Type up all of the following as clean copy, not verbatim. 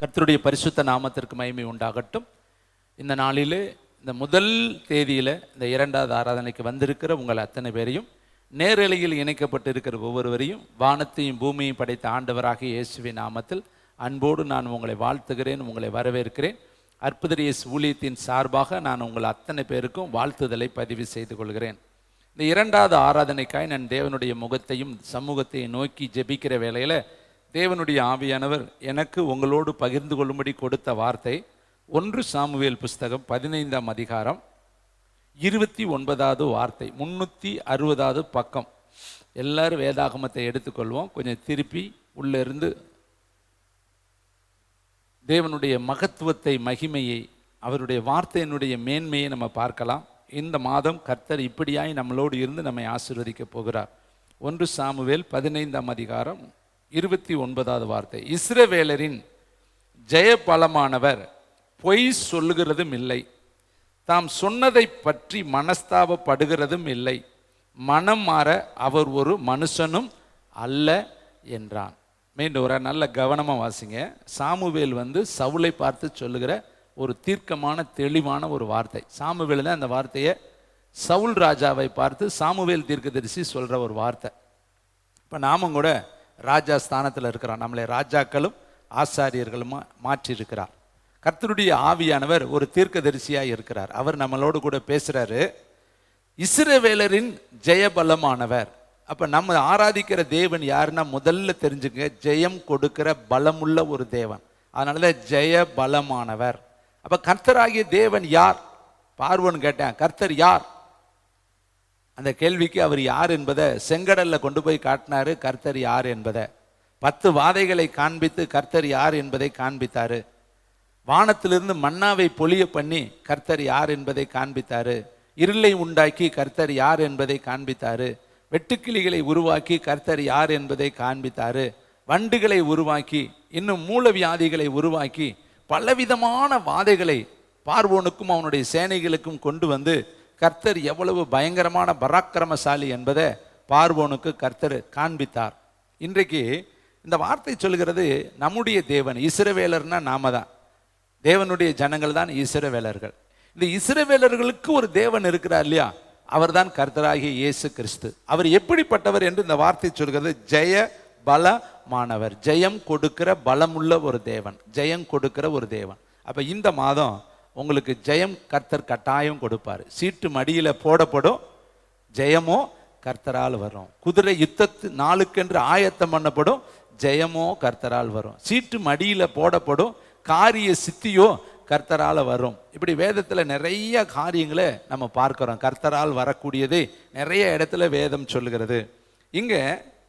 கர்த்தருடைய பரிசுத்த நாமத்திற்கு மகிமை உண்டாகட்டும். இந்த நாளிலே இந்த முதல் தேதியில் இந்த இரண்டாவது ஆராதனைக்கு வந்திருக்கிற உங்கள் அத்தனை பேரையும், நேரலையில் இணைக்கப்பட்டு இருக்கிற ஒவ்வொருவரையும், வானத்தையும் பூமியையும் படைத்த ஆண்டவராகிய இயேசுவின் நாமத்தில் அன்போடு நான் உங்களை வாழ்த்துகிறேன், உங்களை வரவேற்கிறேன். அற்புத இயேசு ஊழியத்தின் சார்பாக நான் உங்கள் அத்தனை பேருக்கும் வாழ்த்துதலை பதிவு செய்து கொள்கிறேன். இந்த இரண்டாவது ஆராதனைக்காய் நான் தேவனுடைய முகத்தையும் சமூகத்தையும் நோக்கி ஜெபிக்கிற வேளையில் தேவனுடைய ஆவியானவர் எனக்கு உங்களோடு பகிர்ந்து கொள்ளும்படி கொடுத்த வார்த்தை 1 சாமுவேல் புஸ்தகம் 15ஆம் அதிகாரம் 29வது வார்த்தை, 360வது பக்கம். எல்லாரும் வேதாகமத்தை எடுத்துக்கொள்வோம். கொஞ்சம் திருப்பி உள்ளே இருந்து தேவனுடைய மகத்துவத்தை, மகிமையை, அவருடைய வார்த்தையினுடைய மேன்மையை நம்ம பார்க்கலாம். இந்த மாதம் கர்த்தர் இப்படியாய் நம்மளோடு இருந்து நம்மை ஆசீர்வதிக்க போகிறார். 1 சாமுவேல் 15ஆம் அதிகாரம் 29வது வார்த்தை. இஸ்ரவேலரின் ஜெயபலமானவர் பொய் சொல்லுகிறதும் இல்லை, தாம் சொன்னதை பற்றி மனஸ்தாபப்படுகிறதும் இல்லை, மனம் மாற அவர் ஒரு மனுஷனும் அல்ல என்றான். மீண்டும் ஒரு நல்ல கவனமாக வாசிங்க. சாமுவேல் சவுலை பார்த்து சொல்லுகிற ஒரு தீர்க்கமான தெளிவான ஒரு வார்த்தை. சாமுவேல் தான் அந்த வார்த்தையை சவுல் ராஜாவை பார்த்து சாமுவேல் தீர்க்கதரிசி சொல்கிற ஒரு வார்த்தை. இப்போ நாமும் கூட ராஜா ஸ்தானத்தில் இருக்கிறோம். நம்மளை ராஜாக்களும் ஆசாரியர்களும் மாற்றியிருக்கிறார். கர்த்தருடைய ஆவியானவர் ஒரு தீர்க்கதரிசியாக இருக்கிறார். அவர் நம்மளோடு கூட பேசுகிறாரு. இஸ்ரவேலரின் ஜெயபலமானவர். அப்போ நம்ம ஆராதிக்கிற தேவன் யாருன்னா முதல்ல தெரிஞ்சுங்க, ஜெயம் கொடுக்கிற பலமுள்ள ஒரு தேவன். அதனால தான் ஜெயபலமானவர். அப்போ கர்த்தராகிய தேவன் யார்? பார்வோன்னு கேட்டேன், கர்த்தர் யார்? அந்த கேள்விக்கு அவர் யார் என்பதை செங்கடல்ல கொண்டு போய் காட்டினாரு. கர்த்தர் யார் என்பதை 10 வாதைகளை காண்பித்து கர்த்தர் யார் என்பதை காண்பித்தாரு. வானத்திலிருந்து மன்னாவை பொழிய பண்ணி கர்த்தர் யார் என்பதை காண்பித்தாரு. இருளை உண்டாக்கி கர்த்தர் யார் என்பதை காண்பித்தாரு. வெட்டுக்கிளிகளை உருவாக்கி கர்த்தர் யார் என்பதை காண்பித்தாரு. வண்டுகளை உருவாக்கி, இன்னும் மூலவியாதிகளை உருவாக்கி, பலவிதமான வாதைகளை பார்வோனுக்கும் அவனுடைய சேனைகளுக்கும் கொண்டு வந்து கர்த்தர் எவ்வளவு பயங்கரமான பராக்கிரமசாலி என்பதை பார்வோனுக்கு கர்த்தர் காண்பித்தார். இன்றைக்கு இந்த வார்த்தை சொல்கிறது, நம்முடைய தேவன் இஸ்ரவேலர்னா நாம தான், தேவனுடைய ஜனங்கள் தான் இஸ்ரவேலர்கள். இந்த இஸ்ரவேலர்களுக்கு ஒரு தேவன் இருக்கிறார் இல்லையா? அவர் தான் கர்த்தராகிய இயேசு கிறிஸ்து. அவர் எப்படிப்பட்டவர் என்று இந்த வார்த்தை சொல்கிறது, ஜெய பலமானவர், ஜெயம் கொடுக்கிற பலமுள்ள ஒரு தேவன், ஜெயம் கொடுக்கிற ஒரு தேவன். அப்போ இந்த மாதம் உங்களுக்கு ஜெயம் கர்த்தர் கட்டாயம் கொடுப்பார். சீட்டு மடியில் போடப்படும், ஜெயமோ கர்த்தரால் வரும். குதிரை யுத்தத்து நாளுக்கென்று ஆயத்தம் பண்ணப்படும், ஜெயமோ கர்த்தரால் வரும். சீட்டு மடியில் போடப்படும், காரிய சித்தியோ கர்த்தரால் வரும். இப்படி வேதத்தில் நிறைய காரியங்களை நம்ம பார்க்கிறோம். கர்த்தரால் வரக்கூடியதே நிறைய இடத்துல வேதம் சொல்லுகிறது. இங்கே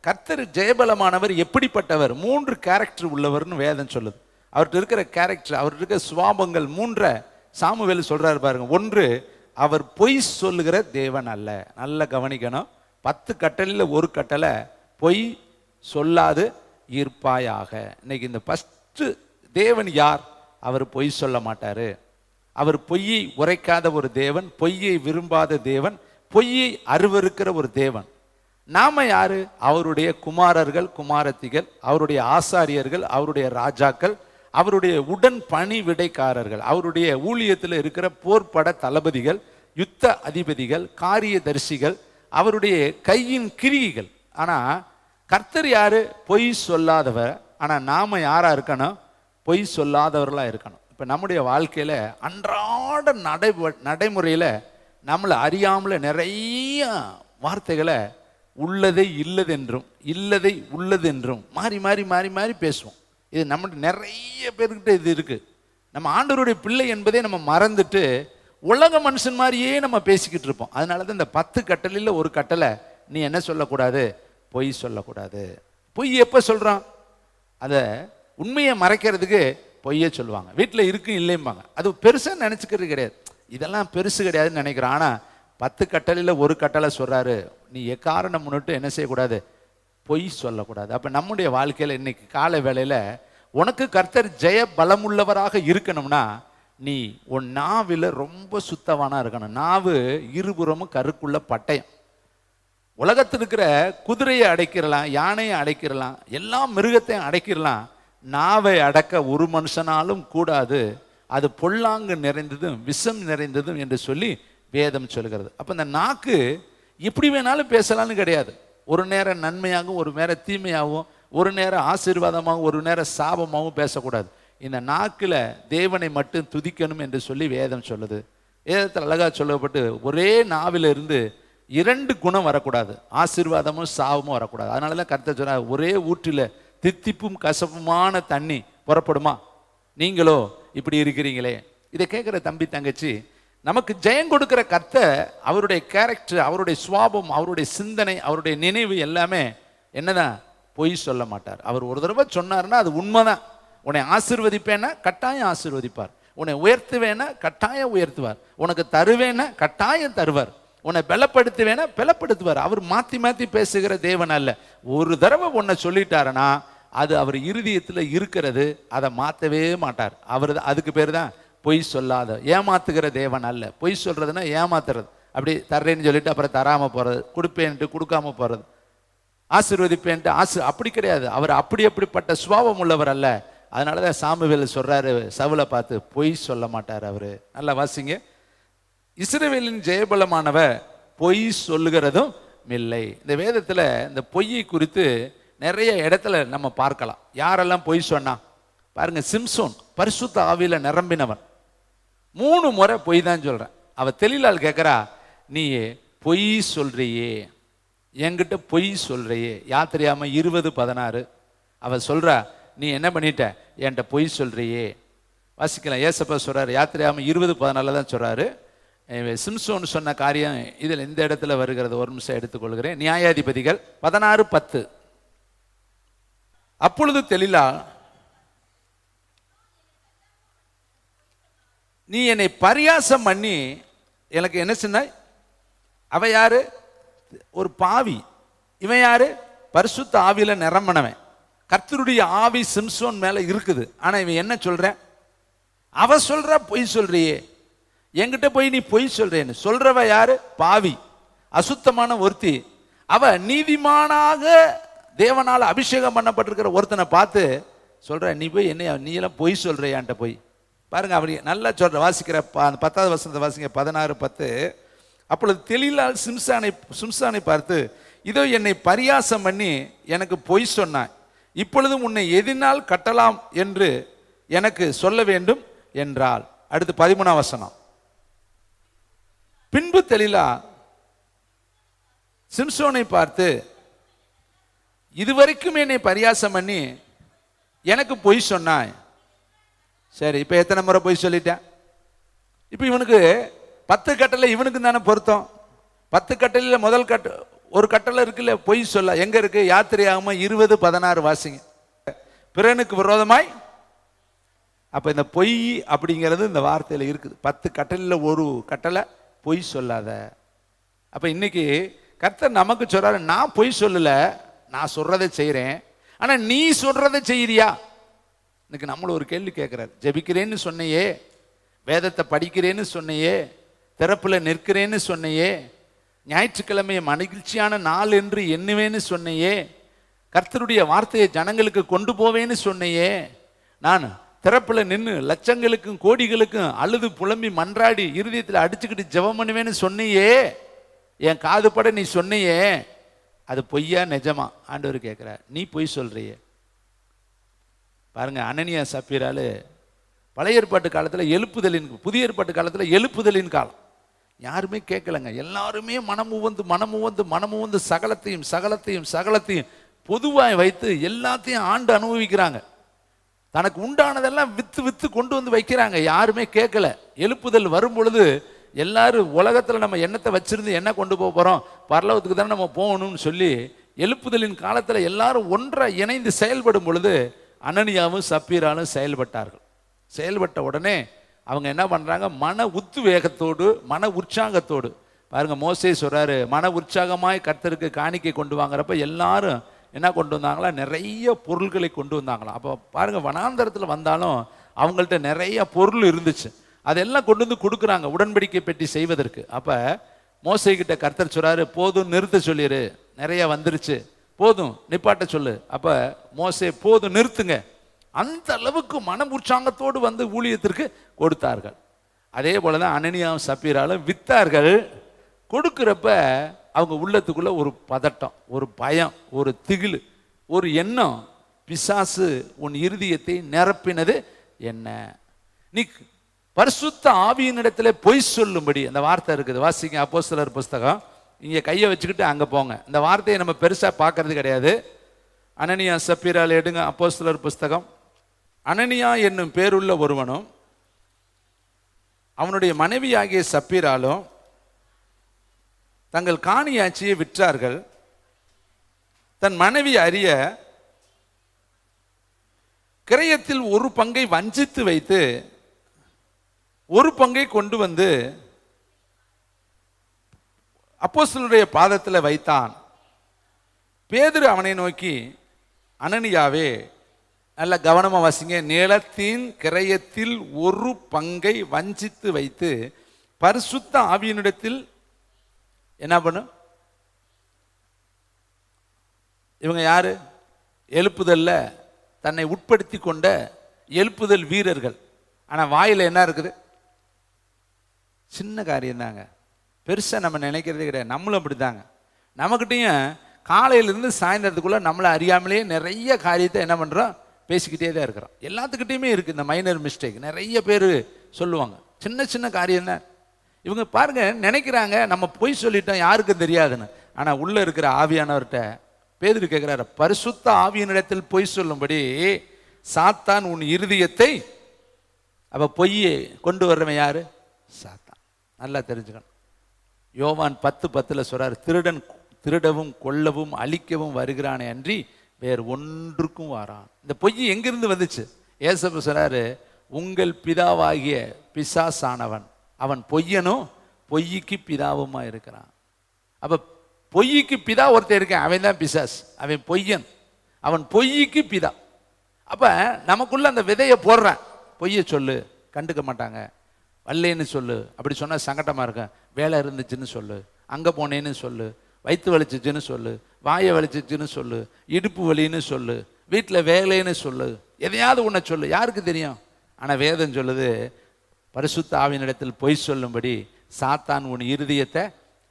கர்த்தர் ஜெயபலமானவர் எப்படிப்பட்டவர்? 3 கேரக்டர் உள்ளவர்னு வேதம் சொல்லுது. அவர்கிட்ட இருக்கிற கேரக்டர், அவர்கிட்ட இருக்கிற சுவாபங்கள் 3 சாமுவேல் சொல்றாரு பாருங்க. 1, அவர் பொய் சொல்லுகிற தேவன் அல்ல. நல்ல கவனிக்கணும். 10 கட்டளையில் ஒரு கட்டளை, பொய் சொல்லாது இருப்பாயாக. இன்னைக்கு இந்த ஃபர்ஸ்ட் தேவன் யார்? அவர் பொய் சொல்ல மாட்டாரு. அவர் பொய்யை உரைக்காத ஒரு தேவன், பொய்யை விரும்பாத தேவன், பொய்யை அருவருக்கிற ஒரு தேவன். நாம யாரு? அவருடைய குமாரர்கள், குமாரத்திகள், அவருடைய ஆசாரியர்கள், அவருடைய ராஜாக்கள், அவருடைய உடன் பணி விடைக்காரர்கள், அவருடைய ஊழியத்தில் இருக்கிற போர்ப்பட தளபதிகள், யுத்த அதிபதிகள், காரியதரிசிகள், அவருடைய கையின் கிரிகள். ஆனா கர்த்தர் யாரு? பொய் சொல்லாதவர். ஆனா நாம யாரா இருக்கணும்? பொய் சொல்லாதவர்களா இருக்கணும். இப்ப நம்முடைய வாழ்க்கையில அன்றாட நடைமுறையில நம்மளை அறியாமல நிறைய வார்த்தைகளை உள்ளதை இல்லதென்றும் இல்லதை உள்ளதென்றும் மாறி மாறி மாறி மாறி பேசுவோம். இது நம்ம நிறைய பேர்கிட்ட இது இருக்கு. நம்ம ஆண்டவருடைய பிள்ளை என்பதே நம்ம மறந்துட்டு உலக மனுஷன் மாதிரியே நம்ம பேசிக்கிட்டு இருப்போம். அதனால தான் இந்த 10 கட்டளையில் ஒரு கட்டளை, நீ என்ன சொல்லக்கூடாது? பொய் சொல்லக்கூடாது. பொய் எப்போ சொல்கிறான்? அதை உண்மையை மறைக்கிறதுக்கு பொய்யே சொல்லுவாங்க. வீட்டில் இருக்கும் இல்லைம்பாங்க. அது பெருசாக நினச்சிக்கிறது கிடையாது. இதெல்லாம் பெருசு கிடையாதுன்னு நினைக்கிறோம். ஆனால் 10 கட்டளையில் ஒரு கட்டளை சொல்கிறாரு, நீ எக்காரணம் முன்னிட்டு என்ன செய்யக்கூடாது? பொய் சொல்லக்கூடாது. அப்போ நம்முடைய வாழ்க்கையில் இன்னைக்கு காலை வேளையில் உனக்கு கர்த்தர் ஜெய பலமுள்ளவராக இருக்கணும்னா நீ உன் நாவில் ரொம்ப சுத்தவானா இருக்கணும். நாவு இருபுறமும் கருக்குள்ள பட்டயம். உலகத்தில் இருக்கிற குதிரையை அடைக்கிறலாம், யானையை அடைக்கிறலாம், எல்லா மிருகத்தையும் அடைக்கிறலாம். நாவை அடக்க ஒரு மனுஷனாலும் கூடாது, அது பொல்லாங்கு நிறைந்ததும் விஷம் நிறைந்ததும் என்று சொல்லி வேதம் சொல்கிறது. அப்போ இந்த நாக்கு எப்படி வேணாலும் பேசலாம்னு கிடையாது. ஒரு நேரம் நன்மையாகவும் ஒரு நேரம் தீமையாகவும், ஒரு நேரம் ஆசீர்வாதமாகவும் ஒரு நேரம் சாபமாகவும் பேசக்கூடாது. இந்த நாக்கில் தேவனை மட்டும் துதிக்கணும் என்று சொல்லி வேதம் சொல்லுது. வேதத்தில் அழகாக சொல்லப்பட்டு ஒரே நாவிலிருந்து 2 குணம் வரக்கூடாது, ஆசீர்வாதமும் சாபமும் வரக்கூடாது. அதனால தான் கர்த்தர் சொன்னார், ஒரே ஊற்றில் தித்திப்பும் கசப்புமான தண்ணி புறப்படுமா, நீங்களோ இப்படி இருக்கிறீங்களே. இதை கேட்குற தம்பி தங்கச்சி, நமக்கு ஜெயம் கொடுக்கிற கர்த்தர் அவருடைய கேரக்டர், அவருடைய சுவாபம், அவருடைய சிந்தனை, அவருடைய நினைவு எல்லாமே என்னதான், பொய் சொல்ல மாட்டார். அவர் ஒரு தடவை சொன்னார்னா அது உண்மைதான். உன்னை ஆசீர்வதிப்பேன்னா கட்டாயம் ஆசீர்வதிப்பார், உன்னை உயர்த்துவேன்னா கட்டாயம் உயர்த்துவார், உனக்கு தருவேன்னா கட்டாயம் தருவார், உன்னை பலப்படுத்துவேன்னா பலப்படுத்துவார். அவர் மாற்றி மாற்றி பேசுகிற தேவன் அல்ல. ஒரு தடவை உன்னை சொல்லிட்டாருன்னா அது அவர் இருதயத்தில் இருக்கிறது, அதை மாற்றவே மாட்டார். அவர் அதுக்கு பேர் தான் பொய் சொல்லாத, ஏமாத்துகிற தேவன் அல்ல. பொய் சொல்றதுன்னா ஏமாத்துறது. அப்படி தர்றேன்னு சொல்லிட்டு அப்புறம் தராமல் போகிறது, கொடுப்பேன்ட்டு கொடுக்காம போகிறது, ஆசீர்வதிப்பேன்ட்டு அப்படி கிடையாது. அவர் அப்படிப்பட்ட சுபாவம் உள்ளவர் அல்ல. அதனால தான் சாமுவேல் சொல்றாரு சவுலை பார்த்து, பொய் சொல்ல மாட்டார் அவரு. நல்லா வாசிங்க. இஸ்ரவேலின் ஜெயபலமானவர் பொய் சொல்லுகிறதும் இல்லை. இந்த வேதத்தில் இந்த பொய்யை குறித்து நிறைய இடத்துல நம்ம பார்க்கலாம். யாரெல்லாம் பொய் சொன்னா பாருங்க. சிம்சோன் பரிசுத்த ஆவியில நிரம்பினவன், 3 முறை பொய் தான் சொல்றேன். அவ தெளிலால் கேட்கிறா, நீ பொய் சொல்றியே, என்கிட்ட பொய் சொல்றியே. யாத்திரையாம 20:16 அவ சொல்றா, நீ என்ன பண்ணிட்ட, என்கிட்ட பொய் சொல்றியே. வாசிக்கலாம். ஏசப்பா சொல்றாரு, யாத்திரையாம 20:14 தான் சொல்றாரு. சிம்சோன் சொன்ன காரியம் இதில் இந்த இடத்துல வருகிறது. ஒரு நிமிஷம் எடுத்துக்கொள்கிறேன். நியாயாதிபதிகள் 16:10. அப்பொழுது தெளிலா, நீ என்னை பரியாசம் பண்ணி எனக்கு என்ன சொன்னாய். அவ யாரு, ஒரு பாவி. இவன் யாரு, பரிசுத்த ஆவியில நிரம்பினவன். கர்த்தருடைய ஆவி சிம்சோன் மேல இருக்குது. ஆனா இவன் என்ன சொல்ற, அவ சொல்ற பொய் சொல்றியே, என்கிட்ட போய் நீ பொய் சொல்றேன்னு சொல்றவ யாரு, பாவி, அசுத்தமான ஒருத்தி. அவ நீதிமானாக தேவனால அபிஷேகம் பண்ணப்பட்டிருக்கிற ஒருத்தனை பார்த்து சொல்ற, நீ போய் என்ன, நீ எல்லாம் பொய் சொல்றியான்ட்ட போய் பாருங்க. அப்படி நல்லா சொல்ற. வாசிக்கிற 10வது வசனத்தை வாசிங்க, 16:10. அப்பொழுது தெளிலால் சிம்சானை பார்த்து, இதோ என்னை பரியாசம் பண்ணி எனக்கு பொய் சொன்னாய், இப்பொழுதும் உன்னை எதினால் கட்டலாம் என்று எனக்கு சொல்ல வேண்டும் என்றால். அடுத்து 13ஆம் வசனம். பின்பு தெளிலா சிம்சோனை பார்த்து, இதுவரைக்கும் என்னை பரியாசம் பண்ணி எனக்கு பொய் சொன்னாய், சரி இப்ப எத்தனை முறை பொய் சொல்லிட்டேன். இப்ப இவனுக்கு 10 கட்டளை இவனுக்கு தானே பொருத்தம். 10 கட்டளையில முதல் ஒரு கட்டளை இருக்குல்ல, பொய் சொல்ல. எங்க இருக்கு, யாத்திரையாகம 20:16 வாசிங்க. பிறனுக்கு விரோதமாய். அப்ப இந்த பொய் அப்படிங்கிறது இந்த வார்த்தையில இருக்குது. 10 கட்டளையில ஒரு கட்டளை, பொய் சொல்லாத. அப்ப இன்னைக்கு கர்த்தர் நமக்கு சொல்றாரு, நான் பொய் சொல்லல, நான் சொல்றதை செய்யறேன், ஆனா நீ சொல்றதை செய்யறியா. இன்னைக்கு நம்மள ஒரு கேள்வி கேட்கிறார். ஜெபிக்கிறேன்னு சொன்னையே, வேதத்தை படிக்கிறேன்னு சொன்னையே, திறப்புல நிற்கிறேன்னு சொன்னையே, ஞாயிற்றுக்கிழமையை மகிழ்ச்சியான நாள் என்று எண்ணுவேன்னு சொன்னையே, கர்த்தருடைய வார்த்தையை ஜனங்களுக்கு கொண்டு போவேன்னு சொன்னையே, நான் திறப்புல நின்று லட்சங்களுக்கும் கோடிகளுக்கும் அழுது புலம்பி மன்றாடி இருதயத்தில் அடிச்சுக்கிட்டு ஜெபம் பண்ணுவேன்னு சொன்னியே, என் காது பட நீ சொன்னியே, அது பொய்யா நிஜமா? ஆண்டவர் கேட்கிறார். நீ பொய் சொல்றியே. பாருங்க, அனனியா சப்பீராலு பழைய ஏற்பாட்டு காலத்தில் எழுப்புதலின், புதிய ஏற்பாட்டு காலத்தில் எழுப்புதலின் காலம். யாருமே கேட்கலங்க. எல்லாருமே மனமுவந்து சகலத்தையும் பொதுவாக வைத்து எல்லாத்தையும் ஆண்டு அனுபவிக்கிறாங்க. தனக்கு உண்டானதெல்லாம் வித்து கொண்டு வந்து வைக்கிறாங்க. யாருமே கேட்கல. எழுப்புதல் வரும் பொழுது எல்லாரும் உலகத்தில் நம்ம எண்ணத்தை வச்சிருந்து என்ன கொண்டு போக போகிறோம், பரலோகத்துக்கு தானே நம்ம போகணும்னு சொல்லி எழுப்புதலின் காலத்தில் எல்லாரும் ஒன்றை இணைந்து செயல்படும் பொழுது அனனியாவும் சப்பீராலும் செயல்பட்டார்கள். செயல்பட்ட உடனே அவங்க என்ன பண்ணுறாங்க, மன உத்வேகத்தோடு மன உற்சாகத்தோடு. பாருங்க, மோசே சொல்கிறாரு, மன உற்சாகமாய் கர்த்தருக்கு காணிக்கை கொண்டு வாங்குறப்ப எல்லாரும் என்ன கொண்டு வந்தாங்களா, நிறைய பொருள்களை கொண்டு வந்தாங்களாம். அப்போ பாருங்க, வனாந்தரத்தில் வந்தாலும் அவங்கள்ட்ட நிறைய பொருள் இருந்துச்சு. அதெல்லாம் கொண்டு வந்து கொடுக்குறாங்க உடன்படிக்கை பெட்டி செய்வதற்கு. அப்போ மோசே கிட்ட கர்த்தர் சொல்கிறாரு, போதும் நிறுத்த சொல்லிடு, நிறைய வந்துருச்சு, போதும் நிப்பாட்ட சொல்லு. அப்போ மோசே, போதும் நிறுத்துங்க, அந்த அளவுக்கு மன உற்சாகத்தோடு வந்து ஊழியத்திற்கு கொடுத்தார்கள். அதே போலதான் அனனியாவும் சப்பீராலும் வித்தார்கள். கொடுக்கிறப்ப அவங்க உள்ளத்துக்குள்ள ஒரு பதட்டம், ஒரு பயம், ஒரு திகில், ஒரு எண்ணம். பிசாசு உன் இருதயத்தை நிரப்பினது என்ன? நீ பரிசுத்த ஆவியினிடத்துல பொய் சொல்லும்படி, அந்த வார்த்தை இருக்குது, வாசிங்க அப்போஸ்தலர் புஸ்தகம். இங்க கையை வச்சுக்கிட்டு அங்க போங்க. இந்த வார்த்தையை நம்ம பெருசா பார்க்கறது கிடையாது. அனனியா சப்பீரால் எடுங்க அப்போஸ்தலர் புஸ்தகம். அனனியா என்னும் பேருள்ள ஒருவனும் அவனுடைய மனைவி ஆகிய சப்பீராலும் தங்கள் காணியாட்சியை விற்றார்கள். தன் மனைவி அறிய கிரயத்தில் ஒரு பங்கை வஞ்சித்து வைத்து ஒரு பங்கை கொண்டு வந்து அப்போஸ்தலருடைய பாதத்தில் வைத்தான். பேதுரு அவனை நோக்கி, அனனியாவே, நல்ல கவனமா வாசிங்க, நிலத்தின் கிரயத்தில் ஒரு பங்கை வஞ்சித்து வைத்து பரிசுத்த ஆவியினிடத்தில் என்ன பண்ணும்? இவங்க யாரு? எழுப்புதல்ல தன்னை உட்படுத்தி கொண்ட எழுப்புதல் வீரர்கள். ஆனா வாயில என்ன இருக்குது? சின்ன காரியம் தாங்க, பெருசா நம்ம நினைக்கிறதே கிடையாது. நம்மளும் அப்படித்தாங்க. நம்மகிட்டையும் காலையிலிருந்து சாயந்தரத்துக்குள்ள நம்மளை அறியாமலே நிறைய காரியத்தை என்ன பண்றோம்? பேசிக்கிட்டே தான் இருக்கிறோம். எல்லாத்துக்கிட்டையுமே இருக்கு இந்த மைனர் மிஸ்டேக். நிறைய பேர் சொல்லுவாங்க, சின்ன சின்ன காரியம் தான். இவங்க பாருங்க, நினைக்கிறாங்க நம்ம பொய் சொல்லிட்டோம் யாருக்கும் தெரியாதுன்னு. ஆனா உள்ள இருக்கிற ஆவியானவர்கிட்ட பேதுரு கேட்கிறாரு, பரிசுத்த ஆவியினிடத்தில் பொய் சொல்லும்படி சாத்தான் உன் இருதயத்தை. அப்ப பொய்யை கொண்டு வர்றவன் யாரு? சாத்தான். நல்லா தெரிஞ்சுக்கணும். யோவான் 10:10 சொல்றாரு, திருடன் திருடவும் கொல்லவும் அழிக்கவும் வருகிறானே அன்றி வேறு ஒன்றுக்கும் வாரான். இந்த பொய் எங்கிருந்து வந்துச்சு? ஏசப்ப சொல்றாரு, உங்கள் பிதாவாகிய பிசாசானவன் அவன் பொய்யனும் பொய்க்கு பிதாவுமா இருக்கிறான். அப்ப பொய்க்கு பிதா ஒருத்தர் இருக்கேன், அவன் தான் பிசாஸ், அவன் பொய்யன், அவன் பொய்க்கு பிதா. அப்ப நமக்குள்ள அந்த விதையை போடுறான். பொய்ய சொல்லு, கண்டுக்க மாட்டாங்க. வல்லேன்னு சொல்லு, அப்படி சொன்னா சங்கடமா இருக்கும். வேலை இருந்துச்சுன்னு சொல்லு, அங்க போனேன்னு சொல்லு, வயிற்று வலிச்சிச்சுன்னு சொல்லு, வாயை வலிச்சிச்சுன்னு சொல்லு, இடுப்பு வலின்னு சொல்லு, வீட்டில் வேலைன்னு சொல்லு, எதையாவது உன்னை சொல்லு, யாருக்கு தெரியும்? ஆனா வேதம் சொல்லுது, பரிசுத்த ஆவியினிடத்தில் பொய் சொல்லும்படி சாத்தான் உன் இருதயத்தை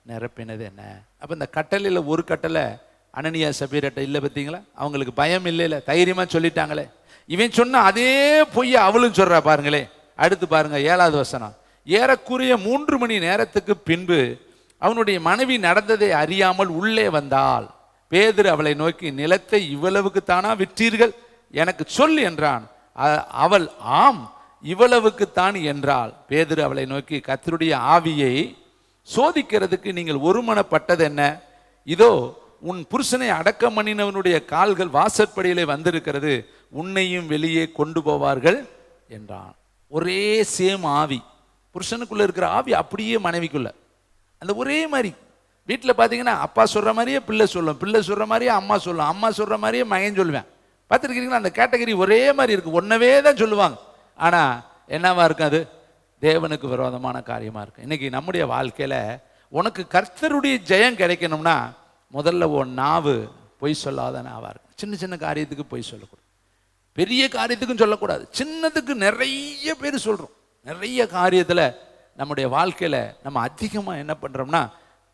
நிரப்பினது என்ன? அப்ப இந்த கட்டளையில ஒரு கட்டளை அனனியா சபீரட்ட இல்லை. பார்த்தீங்களா? அவங்களுக்கு பயம் இல்லை, தைரியமா சொல்லிட்டாங்களே. இவன் சொன்ன அதே பொய்ய அவளும் சொல்றா. பாருங்களே, அடுத்து பாருங்க 7வது வசனம். ஏறக்குறைய 3 மணி நேரத்துக்கு பின்பு அவனுடைய மனைவி நடந்ததை அறியாமல் உள்ளே வந்தாள். பேதுரு அவளை நோக்கி, நிலத்தை இவ்வளவுக்கு தானா விற்றீர்கள்? எனக்கு சொல் என்றான். அவள் ஆம், இவ்வளவுக்குத்தான் என்றாள். பேதுரு அவளை நோக்கி, கர்த்தருடைய ஆவியை சோதிக்கிறதுக்கு நீங்கள் ஒருமனப்பட்டது என்ன? இதோ உன் புருஷனை அடக்கம் பண்ணினவனுடைய கால்கள் வாசற்படியிலே வந்திருக்கிறது, உன்னையும் வெளியே கொண்டு போவார்கள் என்றான். ஒரே சேம் ஆவி, புருஷனுக்குள்ள இருக்கிற ஆவி அப்படியே மனைவிக்குள்ள. அந்த ஒரே மாதிரி வீட்டில் பார்த்தீங்கன்னா அப்பா சொல்ற மாதிரியே பிள்ளை சொல்லும், பிள்ளை சொல்ற மாதிரியே அம்மா சொல்லும், அம்மா சொல்ற மாதிரியே மகன் சொல்லுவேன். பார்த்துருக்கீங்களா? அந்த கேட்டகரி ஒரே மாதிரி இருக்கு, ஒன்னவே தான் சொல்லுவாங்க. ஆனா என்னவா இருக்கு? அது தேவனுக்கு விரோதமான காரியமா இருக்கு. இன்னைக்கு நம்முடைய வாழ்க்கையில உனக்கு கர்த்தருடைய ஜெயம் கிடைக்கணும்னா முதல்ல உன் நாவு பொய் சொல்லாத நாவா இருக்கு. சின்ன சின்ன காரியத்துக்கு பொய் சொல்லக்கூடாது, பெரிய காரியத்துக்கும் சொல்லக்கூடாது. சின்னதுக்கு நிறைய பேர் சொல்றோம். நிறைய காரியத்துல நம்முடைய வாழ்க்கையில நம்ம அதிகமா என்ன பண்றோம்னா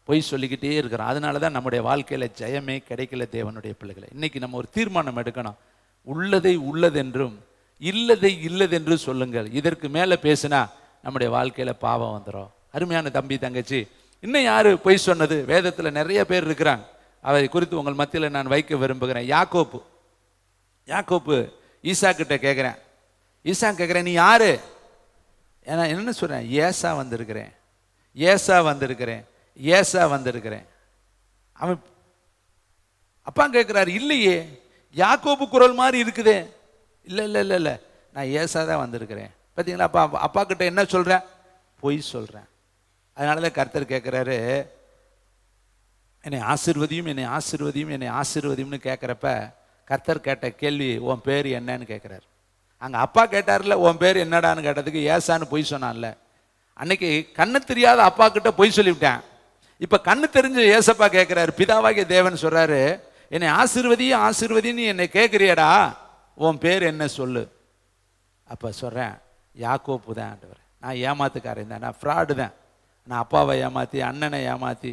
பொய் சொல்லிக்கிட்டே இருக்கிறோம். அதனாலதான் நம்முடைய வாழ்க்கையில ஜெயமே கிடைக்கல. தேவனுடைய பிள்ளைகளை, இன்னைக்கு நம்ம ஒரு தீர்மானம் எடுக்கணும். உள்ளதை உள்ளதென்றும் இல்லதை இல்லதென்று சொல்லுங்கள். இதற்கு மேல பேசினா நம்முடைய வாழ்க்கையில பாவம் வந்துடும். அருமையான தம்பி தங்கச்சி, இன்னும் யாரு பொய் சொன்னது? வேதத்துல நிறைய பேர் இருக்கிறாங்க. அதை குறித்து உங்கள் மத்தியில நான் வைக்க விரும்புகிறேன். யாக்கோப்பு ஈசா கிட்ட கேட்கிறேன். ஈசா கேட்கிறேன், நீ யாரு? ஏன்னா என்ன சொல்றேன்? ஏசா வந்திருக்கிறேன், ஏசா வந்திருக்கிறேன், ஏசா வந்திருக்கிறேன். அவன் அப்பா கேட்கிறாரு, இல்லையே யாக்கோபு குரல் மாதிரி இருக்குதே. இல்லை இல்லை இல்லை இல்லை, நான் ஏசா தான் வந்திருக்கிறேன். பார்த்தீங்களா? அப்பா கிட்ட என்ன சொல்றேன்? பொய் சொல்றேன். அதனாலதான் கர்த்தர் கேட்கிறாரு, என்னை ஆசீர்வதியும் என்னை ஆசீர்வதியும் என்னை ஆசீர்வதியும்னு கேட்குறப்ப கர்த்தர் கேட்ட கேள்வி, உன் பேர் என்னன்னு கேட்குறாரு. அங்கே அப்பா கேட்டார்ல, உன் பேர் என்னடான்னு கேட்டதுக்கு ஏசான்னு பொய் சொன்னான்ல. அன்னைக்கு கண்ணு தெரியாத அப்பா கிட்ட பொய் சொல்லிவிட்டேன். இப்போ கண்ணு தெரிஞ்ச ஏசப்பா கேட்குறாரு, பிதாவாகிய தேவன் சொல்றாரு, என்னை ஆசீர்வதியும் ஆசீர்வதின்னு என்னை கேட்குறியடா, உன் பேர் என்ன சொல்லு. அப்போ சொல்கிறேன், யாக்கோப்பு தான் ஆண்டவர். நான் ஏமாத்துக்காரன் தான், நான் ஃப்ராடு தான். நான் அப்பாவை ஏமாற்றி, அண்ணனை ஏமாற்றி,